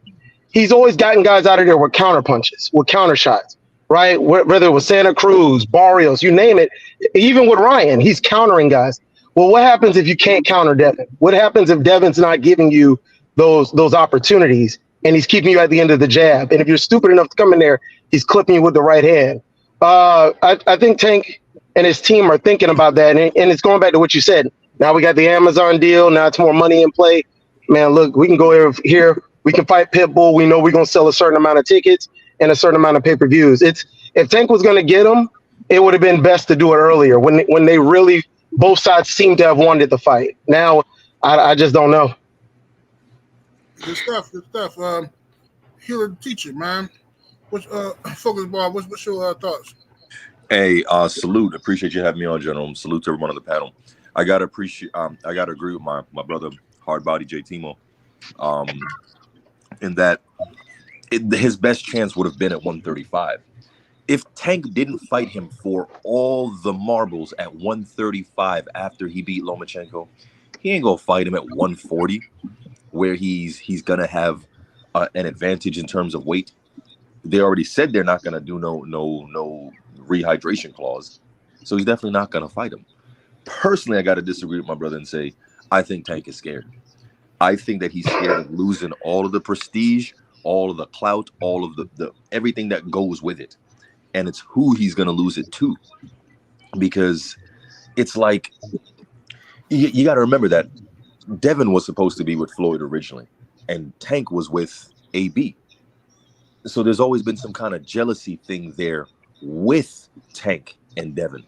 he's always gotten guys out of there with counter punches, with counter shots, right? Whether it was Santa Cruz, Barrios, you name it. Even with Ryan, he's countering guys. Well, what happens if you can't counter Devin? What happens if Devin's not giving you those opportunities and he's keeping you at the end of the jab? And if you're stupid enough to come in there, he's clipping you with the right hand. I think Tank and his team are thinking about that. And it's going back to what you said. Now we got the Amazon deal. Now it's more money in play. Man, look, we can go here. We can fight Pitbull. We know we're going to sell a certain amount of tickets and a certain amount of pay-per-views. If Tank was going to get them, it would have been best to do it earlier when they really both sides seem to have wanted the fight. Now, I just don't know. Good stuff. Healer the teacher, man. What's Focus Ball? What's your thoughts? Hey, salute. Appreciate you having me on, General. Salute to everyone on the panel. I gotta agree with my brother, hard body J Timo, in that his best chance would have been at 135. If Tank didn't fight him for all the marbles at 135 after he beat Lomachenko, he ain't gonna fight him at 140, where he's gonna have an advantage in terms of weight. They already said they're not gonna do no rehydration clause, so he's definitely not gonna fight him. Personally, I got to disagree with my brother and say I think Tank is scared. I think that he's scared of losing all of the prestige, all of the clout, all of the everything that goes with it. And it's who he's going to lose it to. Because it's like, you got to remember that Devin was supposed to be with Floyd originally, and Tank was with AB. So there's always been some kind of jealousy thing there with Tank and Devin.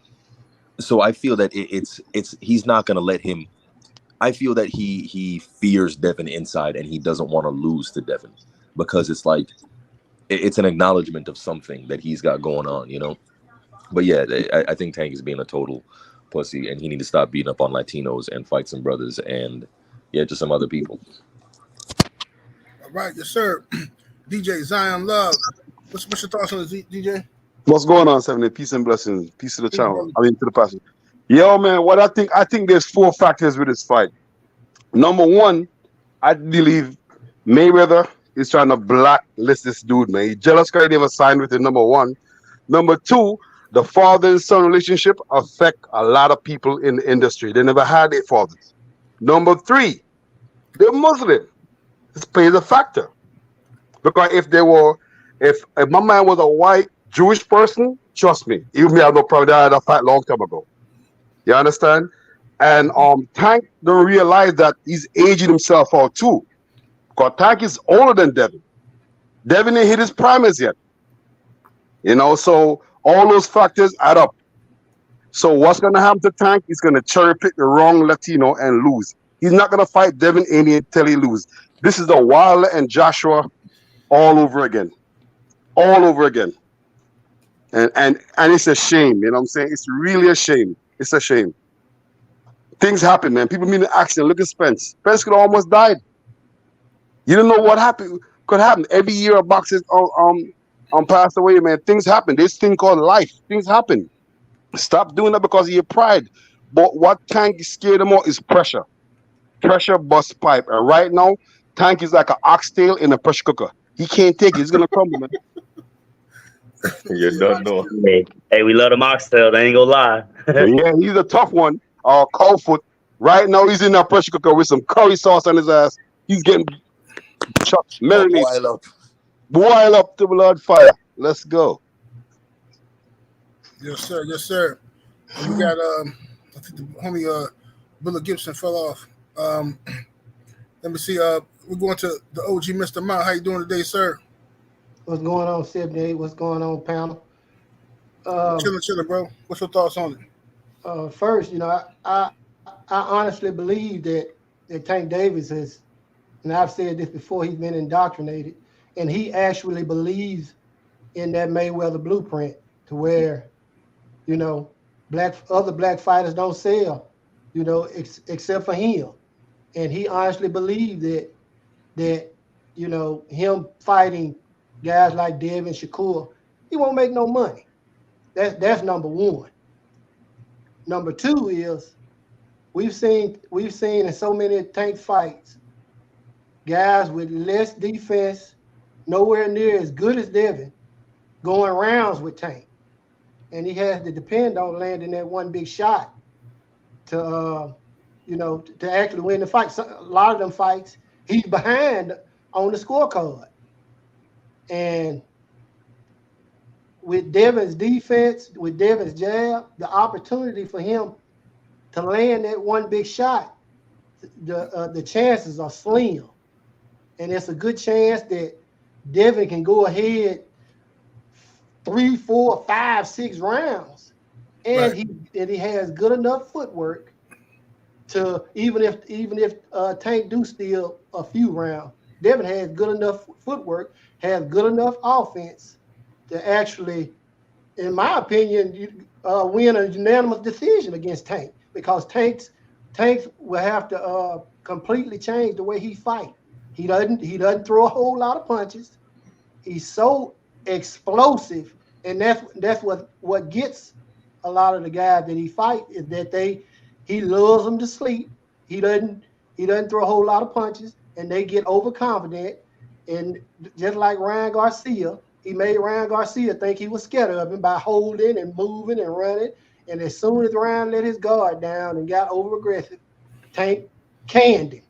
So I feel that he's not going to let him. I feel that he fears Devin inside, and he doesn't want to lose to Devin, because it's like it's an acknowledgement of something that he's got going on, you know. But yeah, I think Tank is being a total pussy, and he need to stop beating up on Latinos and fight some brothers and just some other people. All right, yes sir. DJ Zion Love, what's your thoughts on this, DJ? What's going on, 70? Peace and blessings. Peace to the channel. I mean, to the passion. Yo, man, what I think there's 4 factors with this fight. Number one, I believe Mayweather is trying to blacklist this dude, man. He's jealous because he never signed with him, number one. Number two, the father and son relationship affect a lot of people in the industry. They never had their fathers. Number three, they're Muslim. This plays a factor. Because if my man was a white Jewish person, trust me, even me, I have no problem. I had a fight long time ago. You understand? And Tank don't realize that he's aging himself out too. Because Tank is older than Devin. Devin ain't hit his primaries yet. You know, so all those factors add up. So what's gonna happen to Tank? He's gonna cherry pick the wrong Latino and lose. He's not gonna fight Devin Haney until he loses. This is the Wilder and Joshua all over again. All over again. And it's a shame, you know what I'm saying? It's really a shame. It's a shame. Things happen, man. People mean an accident. Look at Spence. Spence could have almost died. You don't know what happened. Could happen. Every year a boxer passed away, man. Things happen. This thing called life. Things happen. Stop doing that because of your pride. But what Tank is scared of more is pressure. Pressure busts pipe. And right now, Tank is like an oxtail in a pressure cooker. He can't take it. He's gonna crumble, man. You don't know. Hey, we love the oxtail. They ain't gonna lie. Yeah, he's a tough one. Coldfoot. Right now, he's in that pressure cooker with some curry sauce on his ass. He's getting chopped, marinated. Boil up the blood fire. Let's go. Yes, sir. Yes, sir. And we got I think the homie Billy Gibson fell off. Let me see. We're going to the OG Mr. Mount. How you doing today, sir? What's going on, 78? What's going on, panel? Chilling, bro. What's your thoughts on it? First, you know, I honestly believe that that Tank Davis is, and I've said this before, he's been indoctrinated, and he actually believes in that Mayweather blueprint to where, you know, other black fighters don't sell, you know, except for him. And he honestly believed that, you know, him fighting guys like Devin, Shakur, he won't make no money. That's number one. Number two is we've seen in so many Tank fights, guys with less defense, nowhere near as good as Devin, going rounds with Tank. And he has to depend on landing that one big shot to you know, to actually win the fight. So, a lot of them fights, he's behind on the scorecard. And with Devin's defense, with Devin's jab, the opportunity for him to land that one big shot, the chances are slim. And it's a good chance that Devin can go ahead 3, 4, 5, 6 rounds. And he has good enough footwork to even if Tank do steal a few rounds, Devin has good enough footwork, has good enough offense to actually, in my opinion, win a unanimous decision against Tank, because Tank will have to completely change the way he fight. He doesn't throw a whole lot of punches. He's so explosive, and that's what gets a lot of the guys that he fight, is that he lulls them to sleep. He doesn't throw a whole lot of punches, and they get overconfident. And just like Ryan Garcia, he made Ryan Garcia think he was scared of him by holding and moving and running. And as soon as Ryan let his guard down and got over aggressive, Tank canned him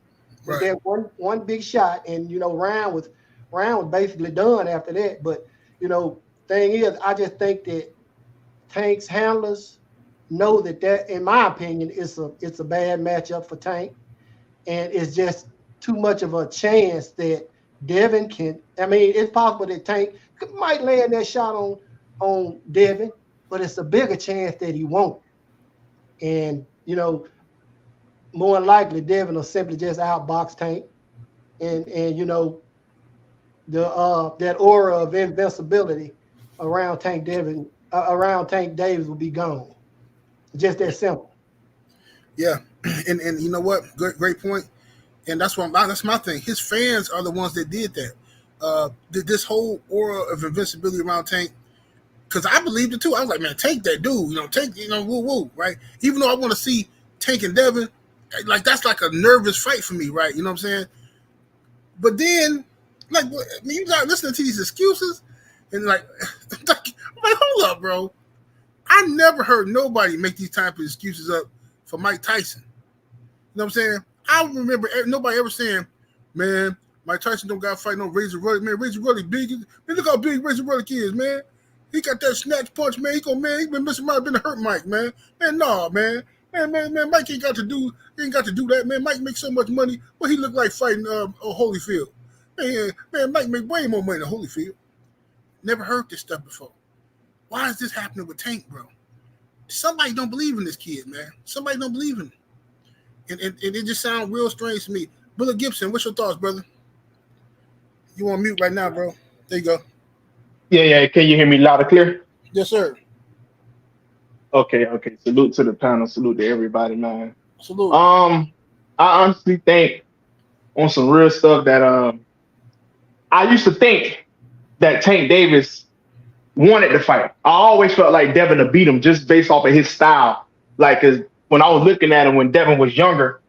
with that one big shot. And you know, Ryan was basically done after that. But you know, thing is, I just think that Tank's handlers know that in my opinion, it's a bad matchup for Tank, and it's just too much of a chance that Devin can. I mean, it's possible that Tank might land that shot on Devin, but it's a bigger chance that he won't. And you know, more than likely, Devin will simply just outbox Tank, and you know, that aura of invincibility around Tank Davis will be gone. Just that simple. Yeah, and you know what? Great point. And that's my thing. His fans are the ones that did that. This whole aura of invincibility around Tank, because I believed it too. I was like, man, Tank that dude. You know, Tank. You know, woo, right? Even though I want to see Tank and Devin, like that's like a nervous fight for me, right? You know what I'm saying? But then, like, I mean, you got listening to these excuses, and like, I'm like, hold up, bro. I never heard nobody make these type of excuses up for Mike Tyson. You know what I'm saying? I don't remember nobody ever saying, man, Mike Tyson don't got to fight no Razor Ruddock. Man, Razor Ruddock big. Man, look how big Razor Ruddock is, man. He got that snatch punch, man. He been missing, might have been a hurt Mike, man. Man, no, man. Man, Mike ain't got to do that, man. Mike makes so much money. What he look like fighting Holyfield? Man, Mike make way more money than Holyfield. Never heard this stuff before. Why is this happening with Tank, bro? Somebody don't believe in this kid, man. Somebody don't believe in him. And it just sounds real strange to me. Billy Gibson, what's your thoughts, brother? You on mute right now, bro. There you go. Yeah. Can you hear me loud and clear? Yes, sir. Okay. Salute to the panel. Salute to everybody, man. Salute. I honestly think on some real stuff that I used to think that Tank Davis wanted to fight. I always felt like Devin to beat him just based off of his style. Like, 'cause when I was looking at him when Devin was younger,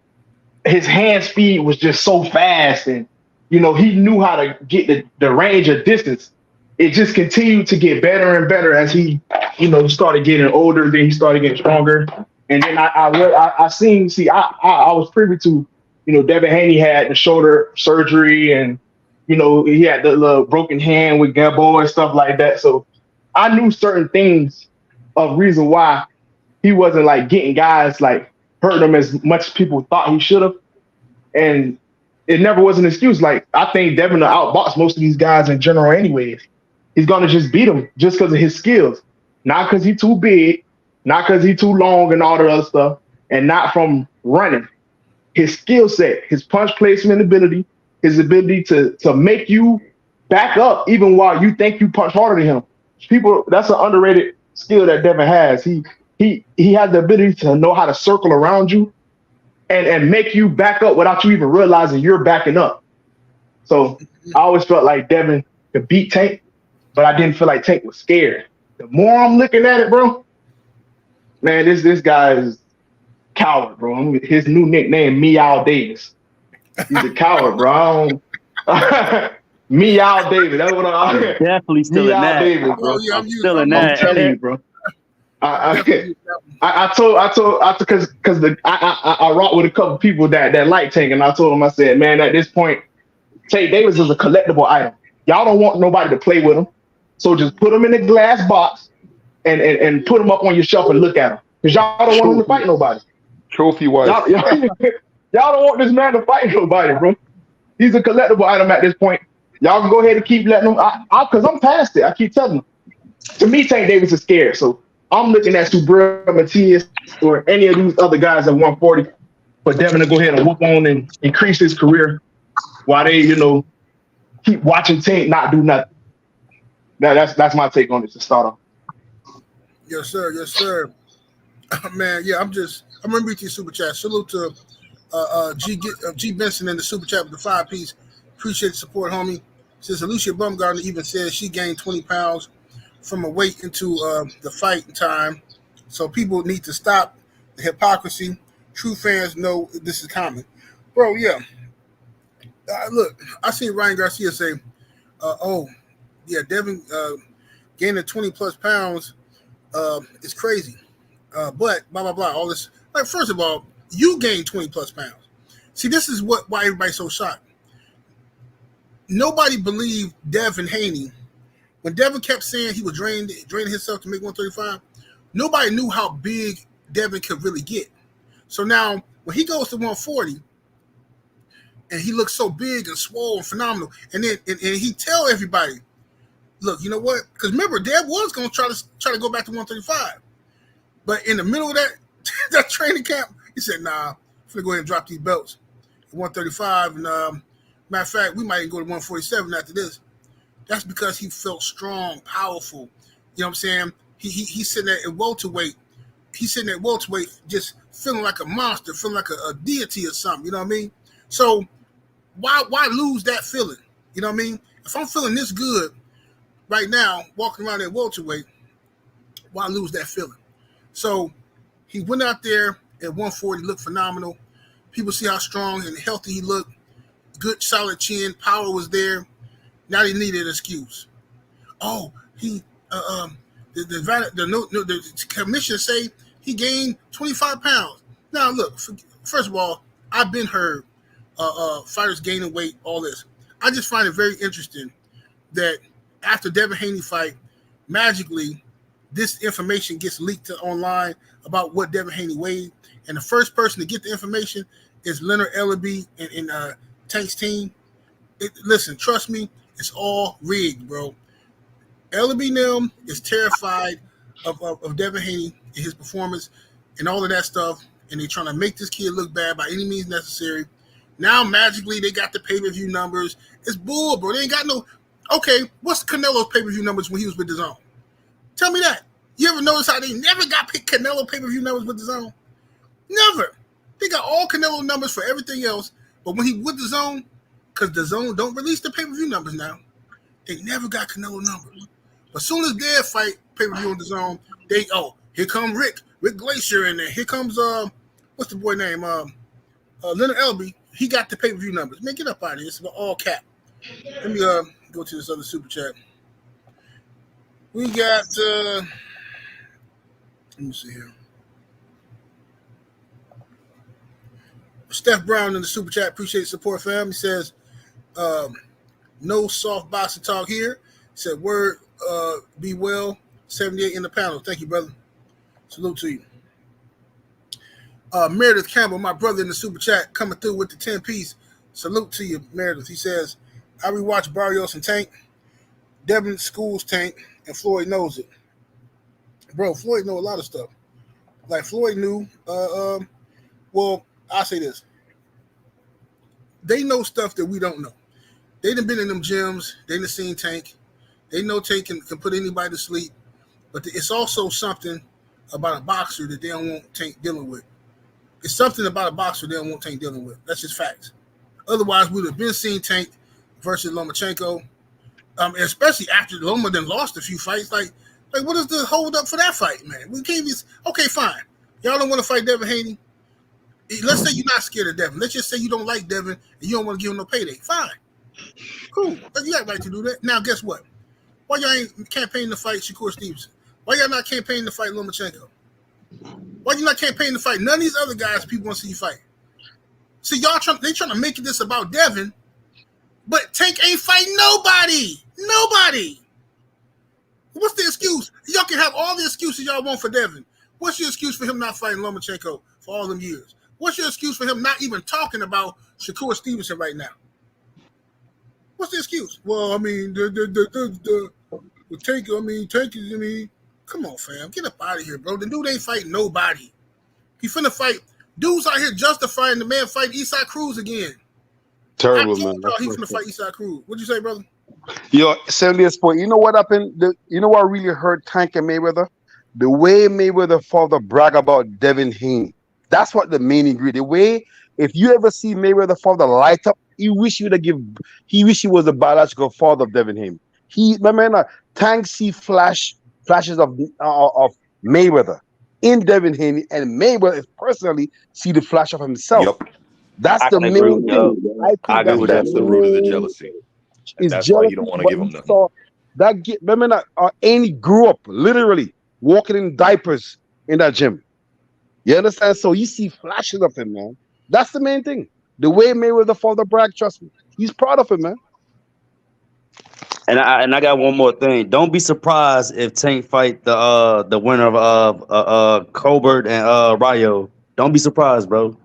his hand speed was just so fast, and you know, he knew how to get the range of distance. It just continued to get better and better as he, you know, started getting older. Then he started getting stronger. And then I was privy to, you know, Devin Haney had the shoulder surgery, and you know, he had the little broken hand with Gabo and stuff like that. So I knew certain things of reason why he wasn't like getting guys like hurting them as much as people thought he should have. And it never was an excuse. Like, I think Devin will outbox most of these guys in general anyways. He's going to just beat them just because of his skills. Not because he's too big, not because he's too long and all the other stuff, and not from running. his skill set, his punch placement ability, his ability to make you back up even while you think you punch harder than him. That's an underrated skill that Devin has. He has the ability to know how to circle around you and make you back up without you even realizing you're backing up. So I always felt like Devin could beat Tank, but I didn't feel like Tank was scared. The more I'm looking at it, bro, man, this guy is coward, bro. His new nickname, Meow Davis. He's a coward, bro. Meow Davis. That's what I'm definitely still in that. Davis, bro. Oh, yeah, I'm still in I'm that. telling you, bro. I told because I rock with a couple people that like Tank, and I told them, I said, man, at this point, Tank Davis is a collectible item. Y'all don't want nobody to play with him, so just put him in a glass box and put him up on your shelf and look at him, because y'all don't want him to fight nobody. Trophy wise, y'all don't want this man to fight nobody, bro. He's a collectible item at this point. Y'all can go ahead and keep letting him, because I'm past it. I keep telling him. To me, Tank Davis is scared, so I'm looking at Subriel Matias or any of these other guys at 140 for Devin to go ahead and whoop on and increase his career while they, keep watching Tank not do nothing. That's my take on it to start off. Yes, sir. Yes, sir. Man, yeah, I'm gonna read your super chat. Salute to G Benson in the super chat with the 5-piece. Appreciate the support, homie. Since Alicia Bumgarner even says she gained 20 pounds from a weight into the fight time, so people need to stop the hypocrisy. True fans know this is common, bro. Yeah. Look, I seen Ryan Garcia say, "Oh, yeah, Devin gaining 20 plus pounds is crazy." But blah blah blah. All this. Like, first of all, you gained 20 plus pounds. See, this is why everybody's so shocked. Nobody believed Devin Haney when Devin kept saying he was draining himself to make 135. Nobody knew how big Devin could really get. So now when he goes to 140 and he looks so big and swole and phenomenal, and then and he tell everybody, look, you know what? Because remember, Dev was going to try to go back to 135. But in the middle of that training camp, he said, "Nah, I'm gonna go ahead and drop these belts at 135." And matter of fact, we might even go to 147 after this. That's because he felt strong, powerful. You know what I'm saying? He's sitting there at welterweight. He's sitting at welterweight, just feeling like a monster, feeling like a deity or something. You know what I mean? So why lose that feeling? You know what I mean? If I'm feeling this good right now, walking around at welterweight, why lose that feeling? So he went out there at 140, looked phenomenal. People see how strong and healthy he looked. Good, solid chin, power was there. Now they needed an excuse. Oh, the commission say he gained 25 pounds. Now look, first of all, I've been heard fighters gaining weight, all this. I just find it very interesting that after Devin Haney fight, magically this information gets leaked online about what Devin Haney weighed, and the first person to get the information is Leonard Ellaby and Tank's team. Listen, trust me, it's all rigged, bro. Ellaby now is terrified of Devin Haney and his performance and all of that stuff, and they're trying to make this kid look bad by any means necessary. Now, magically, they got the pay-per-view numbers. It's bull, bro. They ain't got no... Okay, what's Canelo's pay-per-view numbers when he was with DAZN? Tell me that. You ever notice how they never got Canelo pay-per-view numbers with DAZN? Never. They got all Canelo numbers for everything else, but when he with DAZN, because DAZN don't release the pay-per-view numbers now, they never got Canelo numbers. But as soon as their fight pay-per-view on DAZN, here come Rick Glacier, and then here comes what's the boy name? Leonard Ellaby. He got the pay-per-view numbers. Man, get up out of here. It's all cap. Let me go to this other super chat. We got let me see here. Steph Brown in the super chat. Appreciate the support, fam. He says, no soft boxing talk here. He said, word, be well. 78 in the panel. Thank you, brother. Salute to you. Meredith Campbell, my brother in the super chat, coming through with the 10-piece. Salute to you, Meredith. He says, I rewatched Barrios and Tank. Devin schools Tank, and Floyd knows it. Bro, Floyd know a lot of stuff. Like, Floyd knew, well, I'll say this. they know stuff that we don't know. They done been in them gyms. They done seen Tank. They know Tank can put anybody to sleep. But it's also something about a boxer that they don't want Tank dealing with. It's something about a boxer they don't want Tank dealing with. That's just facts. Otherwise, we would have been seeing Tank versus Lomachenko, especially after Loma then lost a few fights. Like what is the hold up for that fight, man? We can't be okay. Fine, y'all don't want to fight Devin Haney. Let's say you're not scared of Devin. Let's just say you don't like Devin and you don't want to give him no payday. Fine, cool. You got right to do that. Now, guess what? Why y'all ain't campaigning to fight Shakur Stevenson? Why y'all not campaigning to fight Lomachenko? Why you not campaigning to fight none of these other guys people want to see you fight? See, they trying to make this about Devin, but Tank ain't fighting nobody. Nobody. What's the excuse? Y'all can have all the excuses y'all want for Devin. What's your excuse for him not fighting Lomachenko for all them years? What's your excuse for him not even talking about Shakur Stevenson right now? What's the excuse? Well, I mean, the Tank. Tank is. Come on, fam, get up out of here, bro. The dude ain't fighting nobody. He finna fight. Dudes out here justifying the man fighting Eastside Cruz again. Terrible, man. He finna fight Eastside Cruz. What'd you say, brother? Yo, 70th point. You know what happened? You know what really hurt Tank and Mayweather? The way Mayweather father brag about Devin Haney. That's what the main ingredient. The way, if you ever see Mayweather father light up, he wish he was the biological father of Devin Haney. Tank see flashes of Mayweather in Devin Haney, and Mayweather personally see the flash of himself. Yep. That's the main thing. I agree with that. That's the root of the jealousy. And that's why you don't want to give him nothing. Haney grew up literally walking in diapers in that gym. You understand? So you see flashes of him, man. That's the main thing. The way Mayweather father brag, trust me, he's proud of him, man. And I got one more thing. Don't be surprised if Tank fight the winner of Colbert and Rayo. Don't be surprised, bro.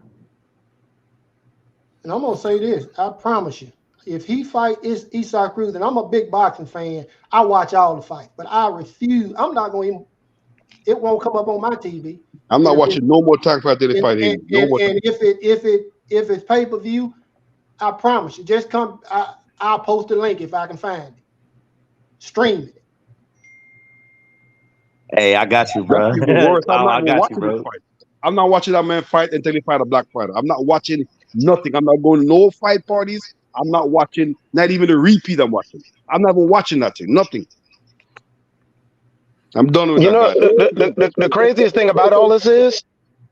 And I'm gonna say this. I promise you, if he fight Eastside Cruz, and I'm a big boxing fan, I watch all the fights, but I refuse. I'm not going to. It won't come up on my TV. I'm not watching no more Tank fight till they fight him. And if it's pay-per-view, I promise you, just come. I'll post a link if I can find it. Stream it. Hey, I got you, bro. I got you, bro. I'm not watching that man fight until he fight a black fighter. I'm not watching nothing. I'm not going to no fight parties. I'm not watching, not even a repeat I'm watching. I'm not even watching that thing. Nothing. I'm done with that. The craziest thing about all this is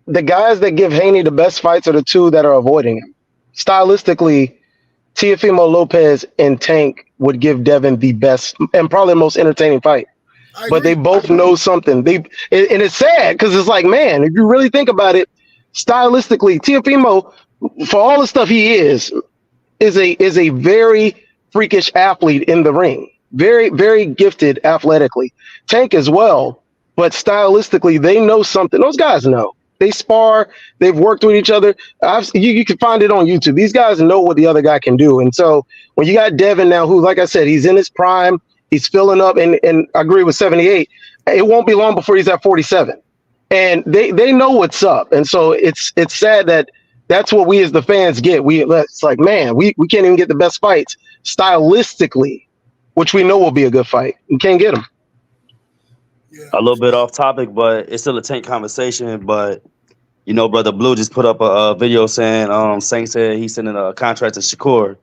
the guys that give Haney the best fights are the two that are avoiding him. Stylistically, Teofimo Lopez and Tank would give Devin the best and probably the most entertaining fight. But they both know something. And it's sad because it's like, man, if you really think about it, stylistically, Teofimo, for all the stuff he is a very freakish athlete in the ring. Very, very gifted athletically. Tank as well, but stylistically, they know something. Those guys know. They spar. They've worked with each other. You can find it on YouTube. These guys know what the other guy can do. And so when you got Devin now, who, like I said, he's in his prime, he's filling up, and I agree with 78. It won't be long before he's at 47. And they know what's up. And so it's sad that that's what we as the fans get. It's like, man, we can't even get the best fights stylistically, which we know will be a good fight. We can't get them. Yeah. A little bit off topic, but it's still a Tank conversation. But Brother Blue just put up a video saying Saint said he's sending a contract to Shakur.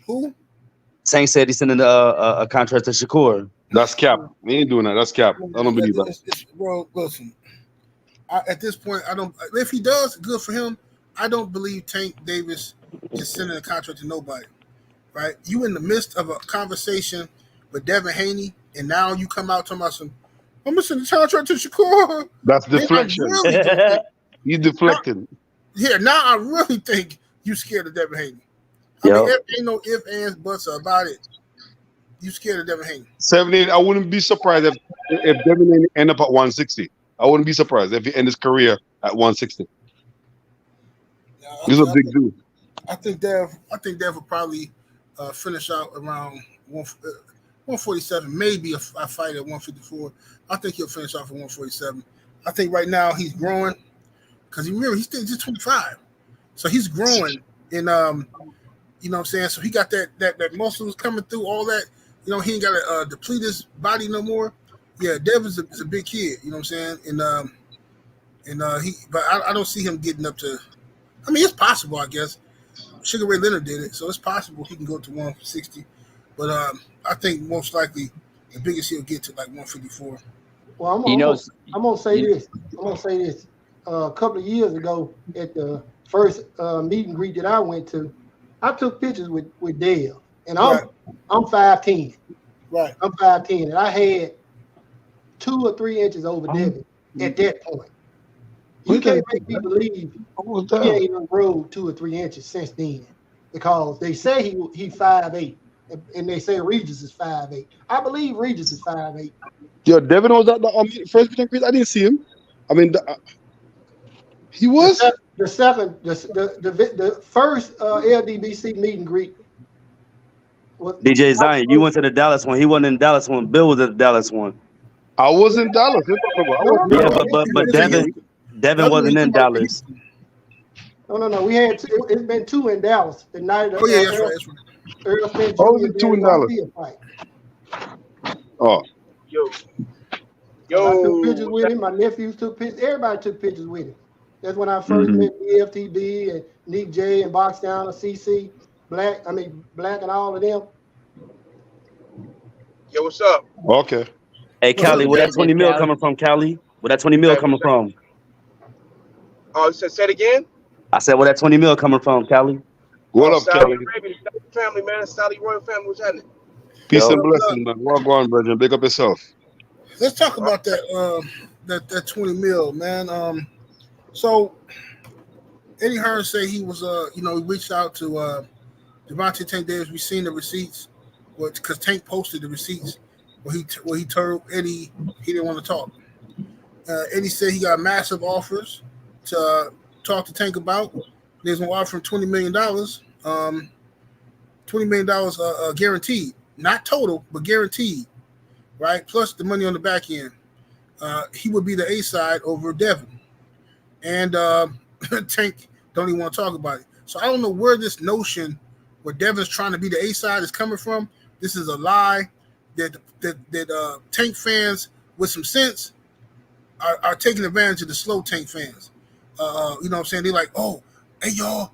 Who? Saint said he's sending a contract to Shakur. That's cap. We ain't doing that. That's cap. I don't believe that. Bro, listen. At this point, I don't. If he does, good for him. I don't believe Tank Davis is sending a contract to nobody. Right? You in the midst of a conversation with Devin Haney, and now you come out talking about I'm missing the contract to Shakur. That's deflection. He's deflecting. Yeah, now I really think you scared of Devin Haney. Ain't no ifs, ands, buts about it. You scared of Devin Haney. 78. I wouldn't be surprised if Devin Haney end up at 160. I wouldn't be surprised if he end his career at 160. He's a big dude. I think Dev will probably finish out around 147, maybe a fight at 154. I think he'll finish off at 147. I think right now he's growing because he's still just 25, so he's growing And you know what I'm saying? So he got that muscles coming through, all that. You know, he ain't got to deplete his body no more. Yeah, Devin's is a big kid. You know what I'm saying? But I don't see him getting up to. I mean, it's possible, I guess. Sugar Ray Leonard did it, so it's possible he can go to 160. But I think most likely the biggest he'll get to like 154. Well, I'm gonna say this. A couple of years ago, at the first meet and greet that I went to, I took pictures with Dale, and I'm 5'10". Right. I'm 5'10", and I had 2 or 3 inches over Devin at that point. You can't make me believe he ain't even grown 2 or 3 inches since then, because they say he 5'8", and they say Regis is 5'8". I believe Regis is 5'8". Yo, Devin was at the first meet and greet. I didn't see him. I mean, he was The first LDBC meet and greet. DJ Zion, you went to the Dallas one. He wasn't in Dallas one. Bill was at the Dallas one. I was in Dallas. Yeah, but Devin wasn't in Dallas. No. We had two. It's been 2 in Dallas. The night of that's right. Earl Smith Oh, Jr. 2 in Dallas. Fight. Oh. Yo. I took pictures with him. My nephews took pictures. Everybody took pictures with him. That's when I first met BFTB and Nick J and Box Down and CC Black and all of them. Yo, what's up? Okay. Hey, Cali, where that 20 mil coming from, Cali? Where that 20 mil coming from? Oh, say it again? I said, where that 20 mil coming from, Cali? What up, Saudi Kelly? Arabia, family, man. Saudi royal family. What's happening? Peace and blessing, man. Walk on, brother. Big up yourself. Let's talk about that 20 mil, man. So Eddie Hearn said he was he reached out to Gervonta Tank Davis. We seen the receipts, because Tank posted the receipts where he told Eddie he didn't want to talk. Eddie said he got massive offers to talk to Tank about. There's an offer from $20 million. $20 million guaranteed, not total, but guaranteed, right? Plus the money on the back end. He would be the A side over Devin, and Tank don't even want to talk about it. So I don't know where this notion where Devin's trying to be the A side is coming from. This is a lie that Tank fans with some sense are taking advantage of the slow Tank fans. You know what I'm saying? They're like, oh, hey y'all,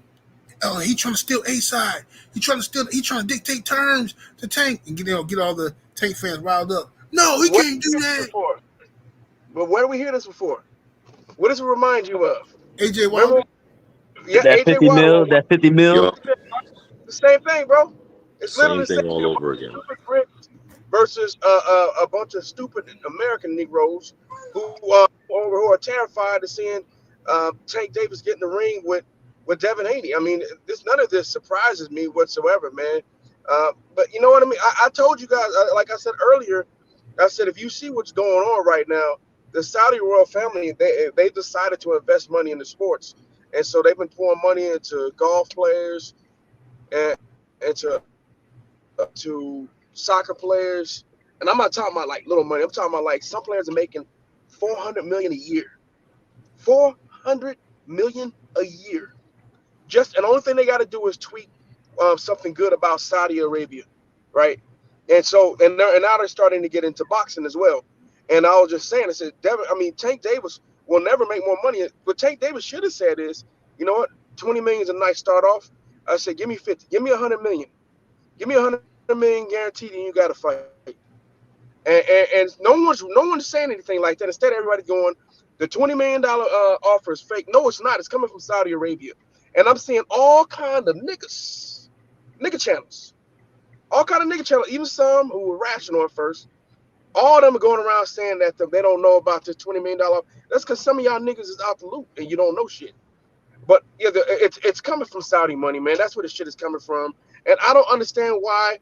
he trying to steal A side. He trying to dictate terms to Tank and get all the Tank fans riled up. No, he can't do that. Before? But where did we hear this before? What does it remind you of? AJ Wilder. Yeah, that AJ 50 Wilder. mil, that 50 mil. Yo, The same thing, bro. It's same literally the thing same all over again. Stupid Brits versus a bunch of stupid American Negroes who are terrified of seeing Tank Davis get in the ring with Devin Haney. I mean, none of this surprises me whatsoever, man. But you know what I mean? I told you guys, like I said earlier, I said if you see what's going on right now, the Saudi royal family, they decided to invest money in the sports. And so they've been pouring money into golf players and to soccer players. And I'm not talking about like little money. I'm talking about like some players are making $400 million a year. $400 million a year. And the only thing they got to do is tweet something good about Saudi Arabia, right? And so now they're starting to get into boxing as well. And I was just saying, I said, Tank Davis will never make more money. What Tank Davis should have said is, you know what, 20 million is a nice start off. I said, give me 50, give me 100 million, give me 100 million guaranteed, and you got to fight. And no one's saying anything like that. Instead, everybody's going, the $20 million offer is fake. No, it's not. It's coming from Saudi Arabia. And I'm seeing all kind of nigga channels, even some who were rational at first. All of them are going around saying that they don't know about this $20 million. That's because some of y'all niggas is out the loop and you don't know shit. But yeah, it's coming from Saudi money, man. That's where the shit is coming from. And I don't understand why.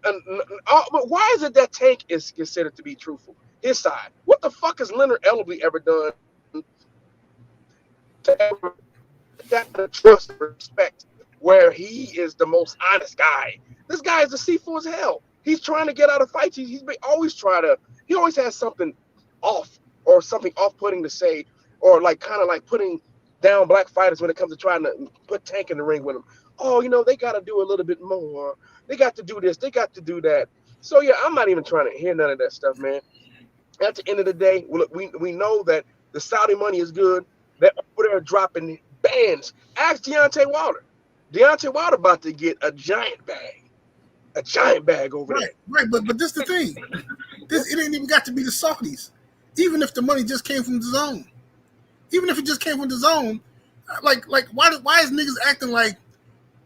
But why is it that Tank is considered to be truthful? His side. What the fuck has Leonard Ellerby ever done to ever get the trust and respect where he is the most honest guy? This guy is deceitful as hell. He's trying to get out of fights. He always has something off or something off-putting to say, or like kind of like putting down black fighters when it comes to trying to put Tank in the ring with them. Oh, they got to do a little bit more. They got to do this. They got to do that. So, yeah, I'm not even trying to hear none of that stuff, man. At the end of the day, we know that the Saudi money is good. They're over there dropping bands. Ask Deontay Wilder. Deontay Wilder about to get a giant bag over there. Right, but this is the thing. It ain't even got to be the Saudis. Even if the money just came from the zone. Even if it just came from the zone, like why is niggas acting like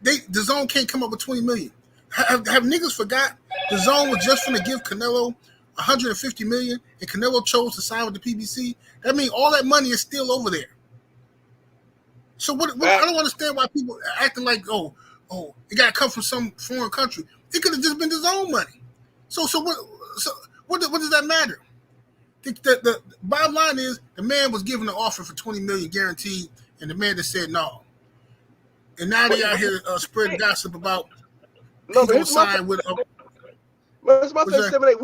the zone can't come up with 20 million? Have niggas forgot the zone was just gonna give Canelo 150 million and Canelo chose to sign with the PBC? That means all that money is still over there. So what I don't understand why people are acting like oh it gotta come from some foreign country. It could have just been the zone money. So what does that matter? The bottom line is the man was given an offer for 20 million guaranteed, and the man just said no. And now they out here spreading gossip about he gonna sign with. It's about that 7-8.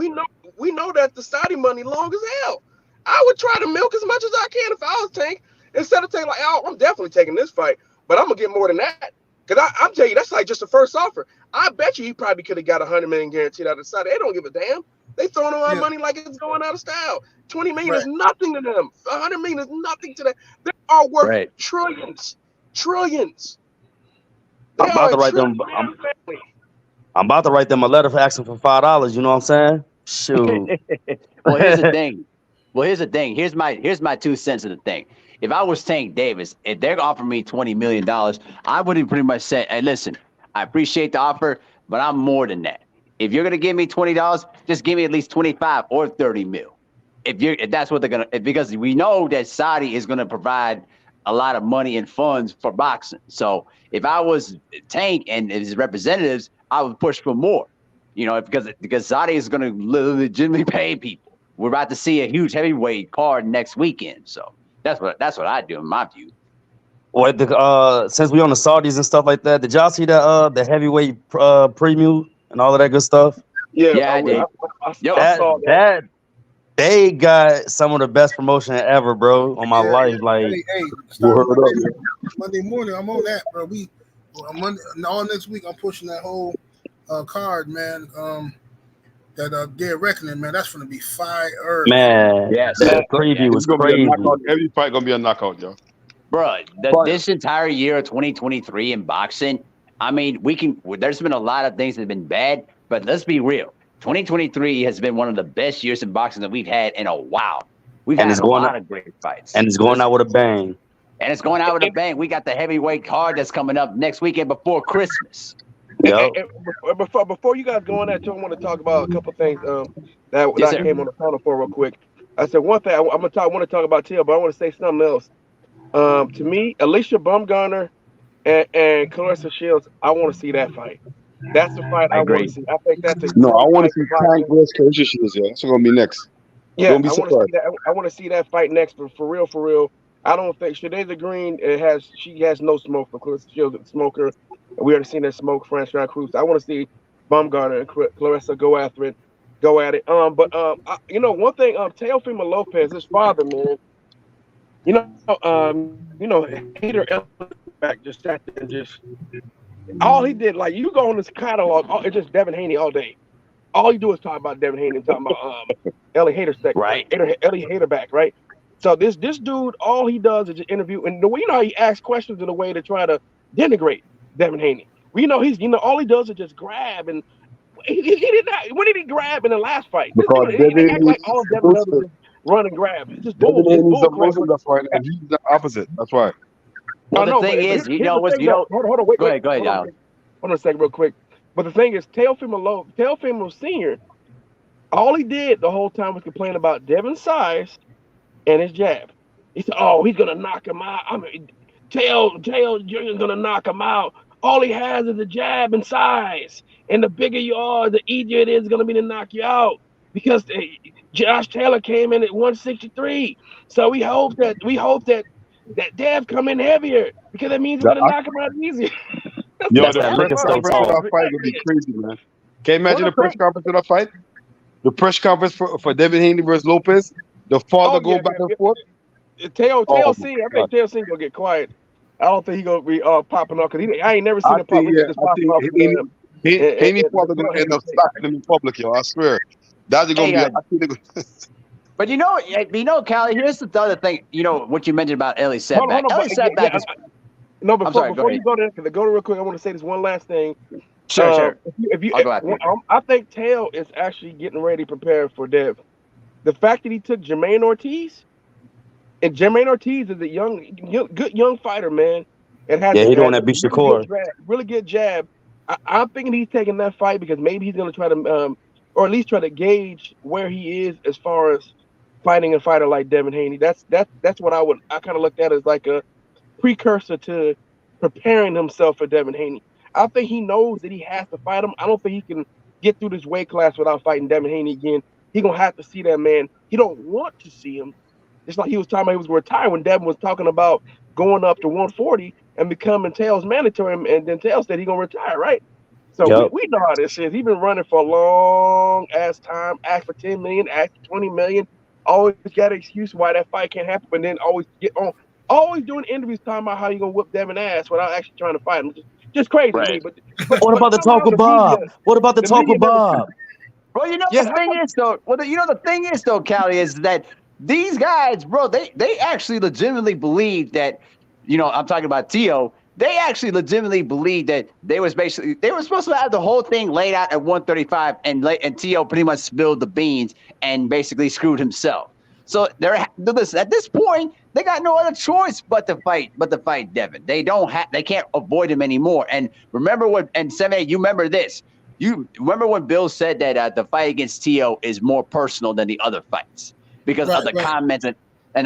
We know that the Saudi money long as hell. I would try to milk as much as I can if I was Tank. Instead of taking I'm definitely taking this fight, but I'm gonna get more than that. Cause I'm telling you, that's like just the first offer. I bet you he probably could have got 100 million guaranteed out of Saudi. They don't give a damn. They throwing around money like it's going out of style. 20 million is nothing to them. 100 million is nothing to them. They are worth trillions. I'm about to write them. I'm about to write them a letter for asking for $5. You know what I'm saying? Shoot. Well, here's the thing. Here's my 2 cents of the thing. If I was Tank Davis, if they're offering me $20 million, I would have pretty much said, hey, listen, I appreciate the offer, but I'm more than that. If you're gonna give me $20, just give me at least 25 or 30 mil. If that's what they're gonna, because we know that Saudi is gonna provide a lot of money and funds for boxing. So if I was Tank and his representatives, I would push for more. Because Saudi is gonna legitimately pay people. We're about to see a huge heavyweight card next weekend. So that's what I do in my view. Well, since we on the Saudis and stuff like that, did y'all see the heavyweight preview and all of that good stuff? Yeah, I did. I saw that. They got some of the best promotion ever, bro. On my life, like Monday morning, I'm on that, bro. All next week, I'm pushing that whole card, man. That Dead Reckoning, man. That's gonna be fire, man. Yes, that preview was crazy. Every fight gonna be a knockout, yo. Bro, this entire year of 2023 in boxing, I mean, there's been a lot of things that have been bad, but let's be real. 2023 has been one of the best years in boxing that we've had in a while. We've had a lot of great fights. And it's going out with a bang. We got the heavyweight card that's coming up next weekend before Christmas. Yep. Before you guys go on that, I want to talk about a couple things that I came on the panel for real quick. I said one thing I want to talk about Till, but I want to say something else. To me, Alicia Bumgarner and Clarissa Shields, I want to see that fight. That's the fight I want to see. I think that's I want to see Tank versus Clarissa Shields. Yeah, that's gonna be next. Yeah, I want to see that. I want to see that fight next. But for real, I don't think Shadaza Green she has no smoke for Clarissa Shields. Smoker. We already seen that smoke franchise Cruz. I want to see Bumgarner and Clarissa go at it. But one thing, Teofimo Lopez, his father, man. Hater back just sat there and just all he did, like you go on this catalog, it's just Devin Haney all day. All you do is talk about Devin Haney and talking about Ellie Hater's right? Ellie Haterback, right? So this dude, all he does is just interview, and the way how he asks questions in a way to try to denigrate Devin Haney. All he does is just grab, and he did not. When did he grab in the last fight? Because he act like all Devin does is run and grab. It's just bull. That's why, and he's the opposite. That's why. Well, the thing is, hold on, wait. Go ahead, Alan. Hold on a second, real quick. But the thing is, Teofimo Senior, all he did the whole time was complain about Devin's size and his jab. He said, "Oh, he's gonna knock him out. I mean, Tail Jr.'s gonna knock him out. All he has is a jab and size, and the bigger you are, the easier it is gonna be to knock you out because Josh Taylor came in at 163. So we hope that Dev come in heavier because that means we're gonna knock him out easier." Yo, the press conference for that fight would be crazy, man. Can you imagine the press conference for that fight? The press conference for Devin Haney versus Lopez. The father go back and forth. Oh TLC, my I God. think TLC gonna get quiet. I don't think he gonna be popping off because I ain't never I seen him pop. think, Really yeah, just I popping think off Haney in father gonna end Haney up State. slapping him in public, yo. I swear. That's gonna Hey, be. I think they're gonna, but Callie, here's the other thing. You know what you mentioned about Ellie Hold setback. on, but Ellie setback is. no. I'm sorry. Go Before ahead. you go there, can I go to real quick? I want to say this one last thing. Sure. If you, I'll go after you. I think Tail is actually getting ready, prepared for Dev. The fact that he took Jermaine Ortiz, and Jermaine Ortiz is a good young fighter, man, and has Yeah, he the one a that beat really good Shakur. jab. Really good jab. I'm thinking he's taking that fight because maybe he's going to try to, or at least try to gauge where he is as far as fighting a fighter like Devin Haney. That's what I kind of looked at as like a precursor to preparing himself for Devin Haney. I think he knows that he has to fight him. I don't think he can get through this weight class without fighting Devin Haney again. He gonna have to see that man. He don't want to see him. It's like he was talking about he was going to retire when Devin was talking about going up to 140 and becoming Tails mandatory, and then Tails said he gonna retire, right? So Yep. we know how this is. He's been running for a long ass time. Ask for 10 million, ask for 20 million. Always got an excuse why that fight can't happen, but then always get on. Always doing interviews talking about how you gonna whip Devin ass without actually trying to fight him. Just crazy to me. Right. What about the talk somehow with Bob? What about the talk with never. Bob? Well, Yeah, the thing is though. The thing is though, Callie, is that these guys, bro, they actually legitimately believe that. I'm talking about Tio. They actually legitimately believe that they were supposed to have the whole thing laid out at 135, and Tio pretty much spilled the beans and basically screwed himself. So listen, at this point, they got no other choice but to fight Devin. They can't avoid him anymore. And remember you remember this. You remember when Bill said that the fight against Tio is more personal than the other fights because of the comments and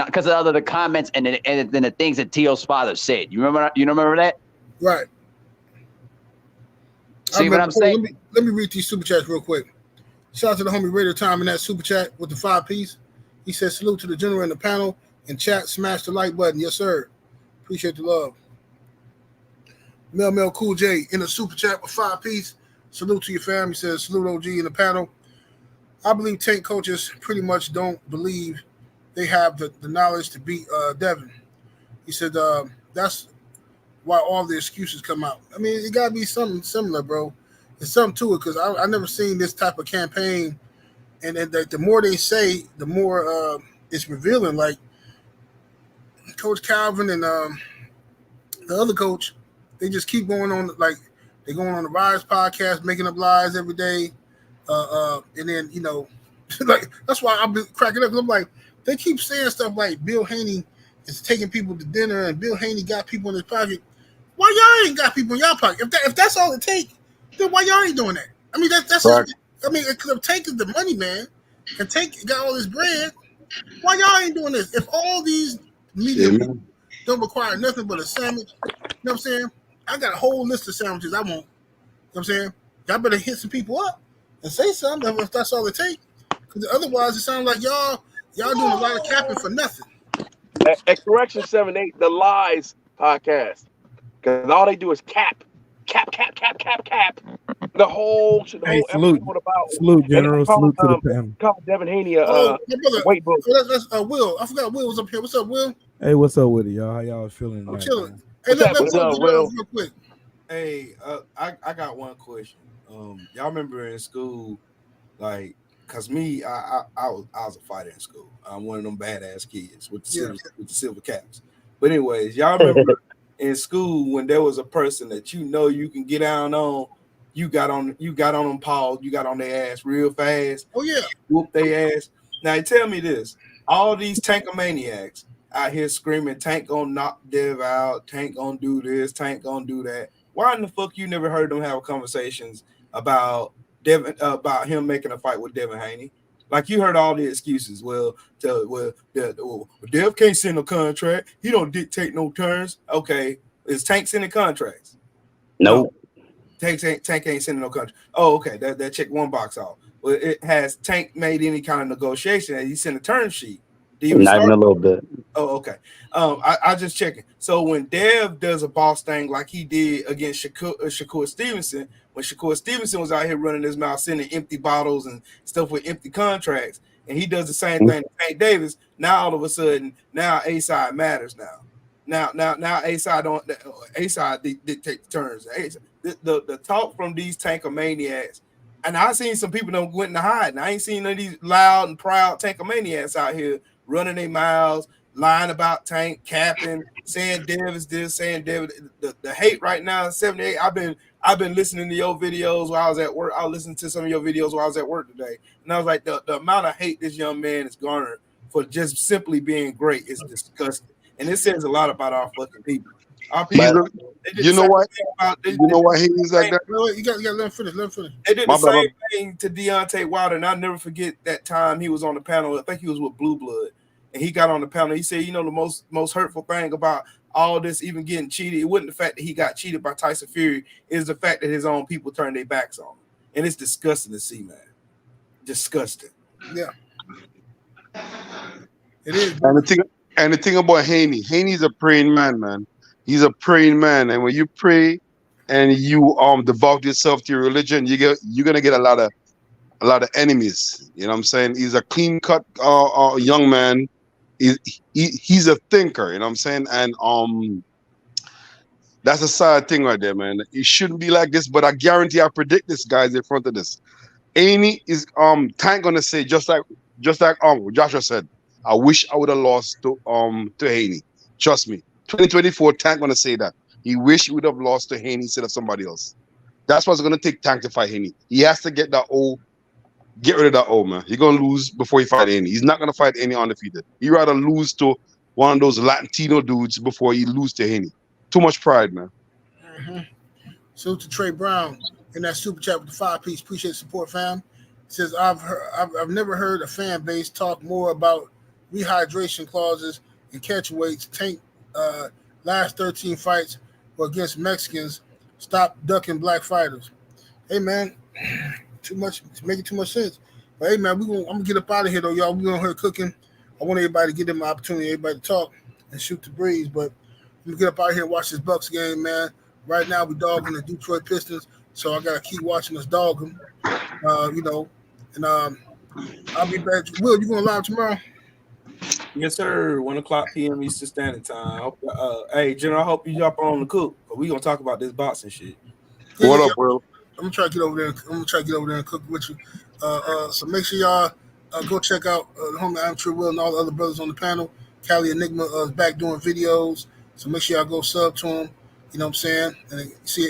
because of the comments and the things that Tio's father said. You remember that? Right. See what I'm saying? Let me read these super chats real quick. Shout out to the homie Raider Time in that super chat with the 5-piece. He says, salute to the general in the panel and chat. Smash the like button. Yes, sir. Appreciate the love. Mel Cool J in the super chat with 5-piece. Salute to your fam. He says, salute OG in the panel. I believe tank coaches pretty much don't believe they have the knowledge to beat Devin. He said, that's why all the excuses come out. I mean, it got to be something similar, bro. There's something to it because I never seen this type of campaign. And then the more they say, the more it's revealing. Like Coach Calvin and the other coach, they just keep going on. Like they're going on the Rise podcast, making up lies every day. And then, like that's why I've been cracking up. I'm like, they keep saying stuff like Bill Haney is taking people to dinner and Bill Haney got people in his pocket. Why y'all ain't got people in y'all pocket? If that's all it takes, then why y'all ain't doing that? I mean, that's right. I mean, because Tank is the money man, and Tank got all this bread. Why y'all ain't doing this? If all these media people don't require nothing but a sandwich, you know what I'm saying? I got a whole list of sandwiches I want. You know what I'm saying? Y'all better hit some people up and say something if that's all it takes. Because otherwise, it sounds like y'all doing a lot of capping for nothing. At Correction 78, the Lies podcast, because all they do is cap. The whole salute, episode about salute, General. Salute to the panel. Call Devin Haney my brother, weight book. That's Will. I forgot Will was up here. What's up, Will? Hey, what's up with it, y'all? How y'all feeling? I'm tonight, chilling. man? Hey, What's up, Will? Real quick. Hey, I got one question. Y'all remember in school, like, cause me, I was a fighter in school. I'm one of them badass kids with the silver caps. But anyways, y'all remember in school when there was a person that you can get down on, you got on them paws, you got on their ass real fast. Oh yeah, whoop their ass. Now tell me this: all these tankomaniacs out here screaming, "Tank gonna knock Dev out, Tank gonna do this, Tank gonna do that." Why in the fuck you never heard them have conversations about Devin, about him making a fight with Devin Haney? Like you heard all the excuses. Dev can't send no contract. He don't dictate no terms. Okay, is Tank sending contracts? Nope. No. Tank ain't sending no contract. Oh, okay. That check one box off. Well, it has Tank made any kind of negotiation? He sent a term sheet. Not even a little bit. Oh, okay. I just checking. So when Dev does a boss thing like he did against Shakur Stevenson, when Shakur Stevenson was out here running his mouth, sending empty bottles and stuff with empty contracts, and he does the same thing to Tank Davis, now all of a sudden, now A side matters now. Now A side dictate the terms. The talk from these tankomaniacs, and I seen some people that went into hiding. I ain't seen none of these loud and proud tankomaniacs out here running their mouths, lying about Tank, capping, saying Davis this, saying Davis. The hate right now is 78. I've been listening to your videos while I was at work. I listened to some of your videos while I was at work today, and I was like, the amount of hate this young man is garnered for just simply being great is disgusting, and it says a lot about our fucking people. Our people, you know what? You know why he's like that? Wait, you got to let him finish. They did the same thing to Deontay Wilder, and I'll never forget that time he was on the panel. I think he was with Blue Blood, and he got on the panel. He said, the most hurtful thing about all this even getting cheated, it wasn't the fact that he got cheated by Tyson Fury, it is the fact that his own people turned their backs on him. And it's disgusting to see, man. Disgusting. Yeah. It is. And the thing about Haney's a praying man. He's a praying man. And when you pray and you devote yourself to your religion, you're gonna get a lot of enemies. You know what I'm saying? He's a clean-cut young man. He's a thinker, you know what I'm saying? And that's a sad thing right there, man. It shouldn't be like this, but I guarantee I predict this guy's in front of this. Haney is Tank gonna say just like Joshua said, I wish I would have lost to Haney. Trust me. 2024, Tank gonna say that. He wish he would have lost to Haney instead of somebody else. That's what's gonna take Tank to fight Haney. He has to get rid of that old man. He's gonna lose before he fight Haney. He's not gonna fight Haney undefeated. He'd rather lose to one of those Latino dudes before he lose to Haney. Too much pride, man. Mm-hmm. Salute to Trey Brown in that super chat with the 5-piece. Appreciate the support, fam. It says I've never heard a fan base talk more about rehydration clauses and catch weights. Tank last 13 fights were against Mexicans. Stop ducking black fighters. Hey man, too much. It's making too much sense. But hey man, I'm gonna get up out of here though, y'all. We gonna hear cooking. I want everybody to get them an opportunity, everybody to talk and shoot the breeze. But I'm gonna get up out of here and watch this Bucks game, man. Right now we dogging the Detroit Pistons, so I gotta keep watching us dog them. And I'll be back. Will, you going live tomorrow? Yes, sir. 1:00 p.m. Eastern Standard Time. Hey, General, I hope you jump on the cook. But we gonna talk about this boxing shit. Yeah, what up, bro? I'm gonna try to get over there. And cook with you. So make sure y'all go check out the homie I'm True Will and all the other brothers on the panel. Cali Enigma is back doing videos. So make sure y'all go sub to him. You know what I'm saying? And see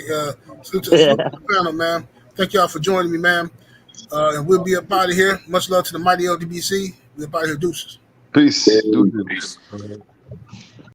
salute to the panel, man. Thank y'all for joining me, man. And we'll be up out of here. Much love to the mighty LDBC. We're up out of here. Deuces. Peace.